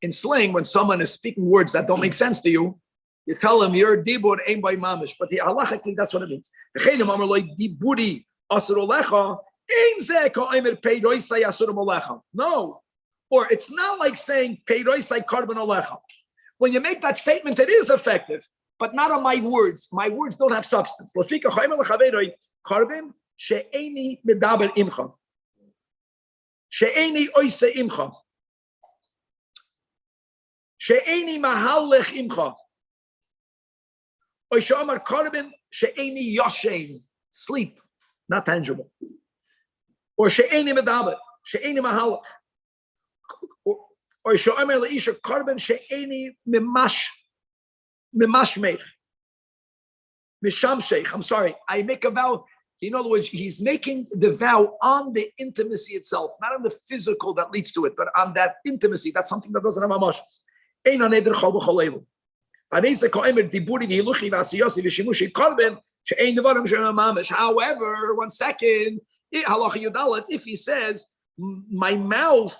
in slang, when someone is speaking words that don't make sense to you, you tell him your dibur ain by mamish. But halachically, that's what it means. No, or it's not like saying peiroisai carbon alecha. When you make that statement, it is effective, but not on my words. My words don't have substance. Carbon she'eni medaber imcha, she'eni oise imcha, she'eni mahalech imcha, oisha amar carbon she'eni yoshein, sleep, not tangible. Or she'eni medaber, she'eni mahalach, or she'omer leisha carbon she'eni mimashmeich, mishamsheich. I'm sorry, I make a vow. In other words, he's making the vow on the intimacy itself, not on the physical that leads to it, but on that intimacy. That's something that doesn't have emotions. However, 1 second, if he says, my mouth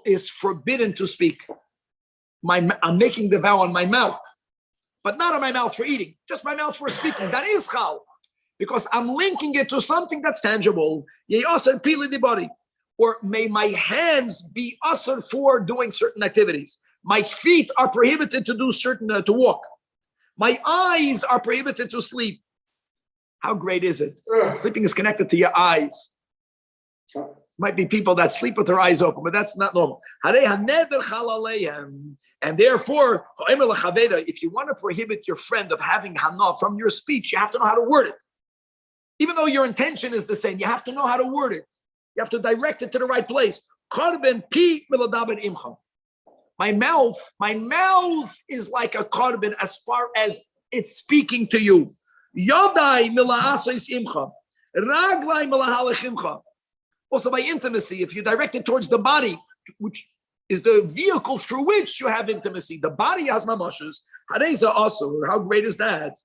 is forbidden to speak. I'm making the vow on my mouth, but not on my mouth for eating, just my mouth for speaking. That is chal. Because I'm linking it to something that's tangible. Ye also pili the body. or may my hands be ushered for doing certain activities. My feet are prohibited to do certain, to walk. My eyes are prohibited to sleep. How great is it? Sleeping is connected to your eyes. Might be people that sleep with their eyes open, but that's not normal. And therefore, if you want to prohibit your friend of having hana from your speech, you have to know how to word it. Even though your intention is the same, you have to know how to word it. You have to direct it to the right place. My mouth is like a korban as far as it's speaking to you. Also by intimacy, if you direct it towards the body, which is the vehicle through which you have intimacy, the body has mamashas. Hareza also, how great is that?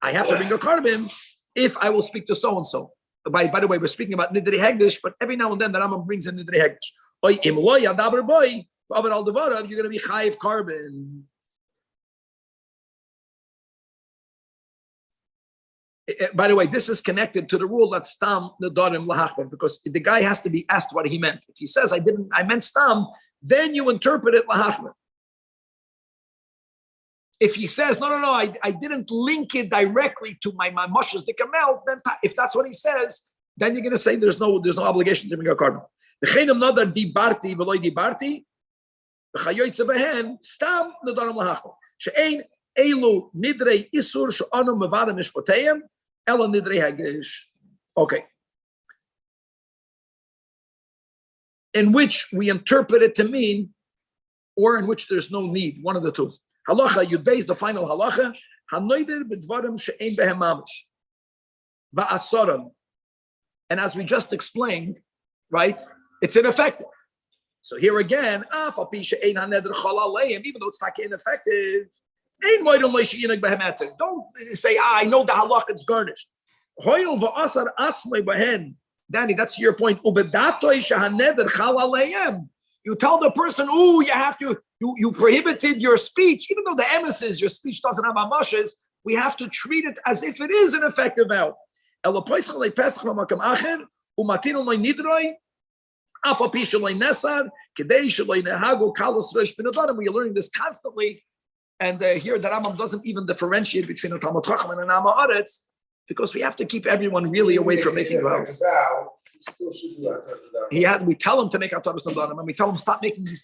I have to bring a korban if I will speak to so and so. By the way, we're speaking about nidrei hegdish, but every now and then the Rambam brings in nidrei hegdish. You're going to be chayiv korban. By the way, this is connected to the rule that stam nedarim lahachmer, because the guy has to be asked what he meant. If he says I meant stam, then you interpret it lahachmer. If he says no, I didn't link it directly to my mashas the kamel, then if that's what he says, then you're going to say there's no obligation to bring a korban. The chenim nadar dibarti v'loy dibarti, v'chayoytze behen stam nedarim lahachmer. She'ein elu nidrei isur she'anu mevara mishpotayim ela nidrei hagdish. Okay. In which we interpret it to mean, or in which there's no need, one of the two. Halacha, you base the final halacha, hanoider b'dvarim she'ein behem mamish, va'asoram. And as we just explained, right, it's ineffective. So here again, even though it's not ineffective, don't say, I know the halacha is garnished. Danny, that's your point. You tell the person, you prohibited your speech, even though the emes is your speech doesn't have amashes, we have to treat it as if it is an effective vow. We are learning this constantly, and here the Rambam doesn't even differentiate between a Talmud Chacham and an Amma Aretz, because we have to keep everyone really away from making vows. We tell him to make Ataras Nadarim, and we tell him stop making these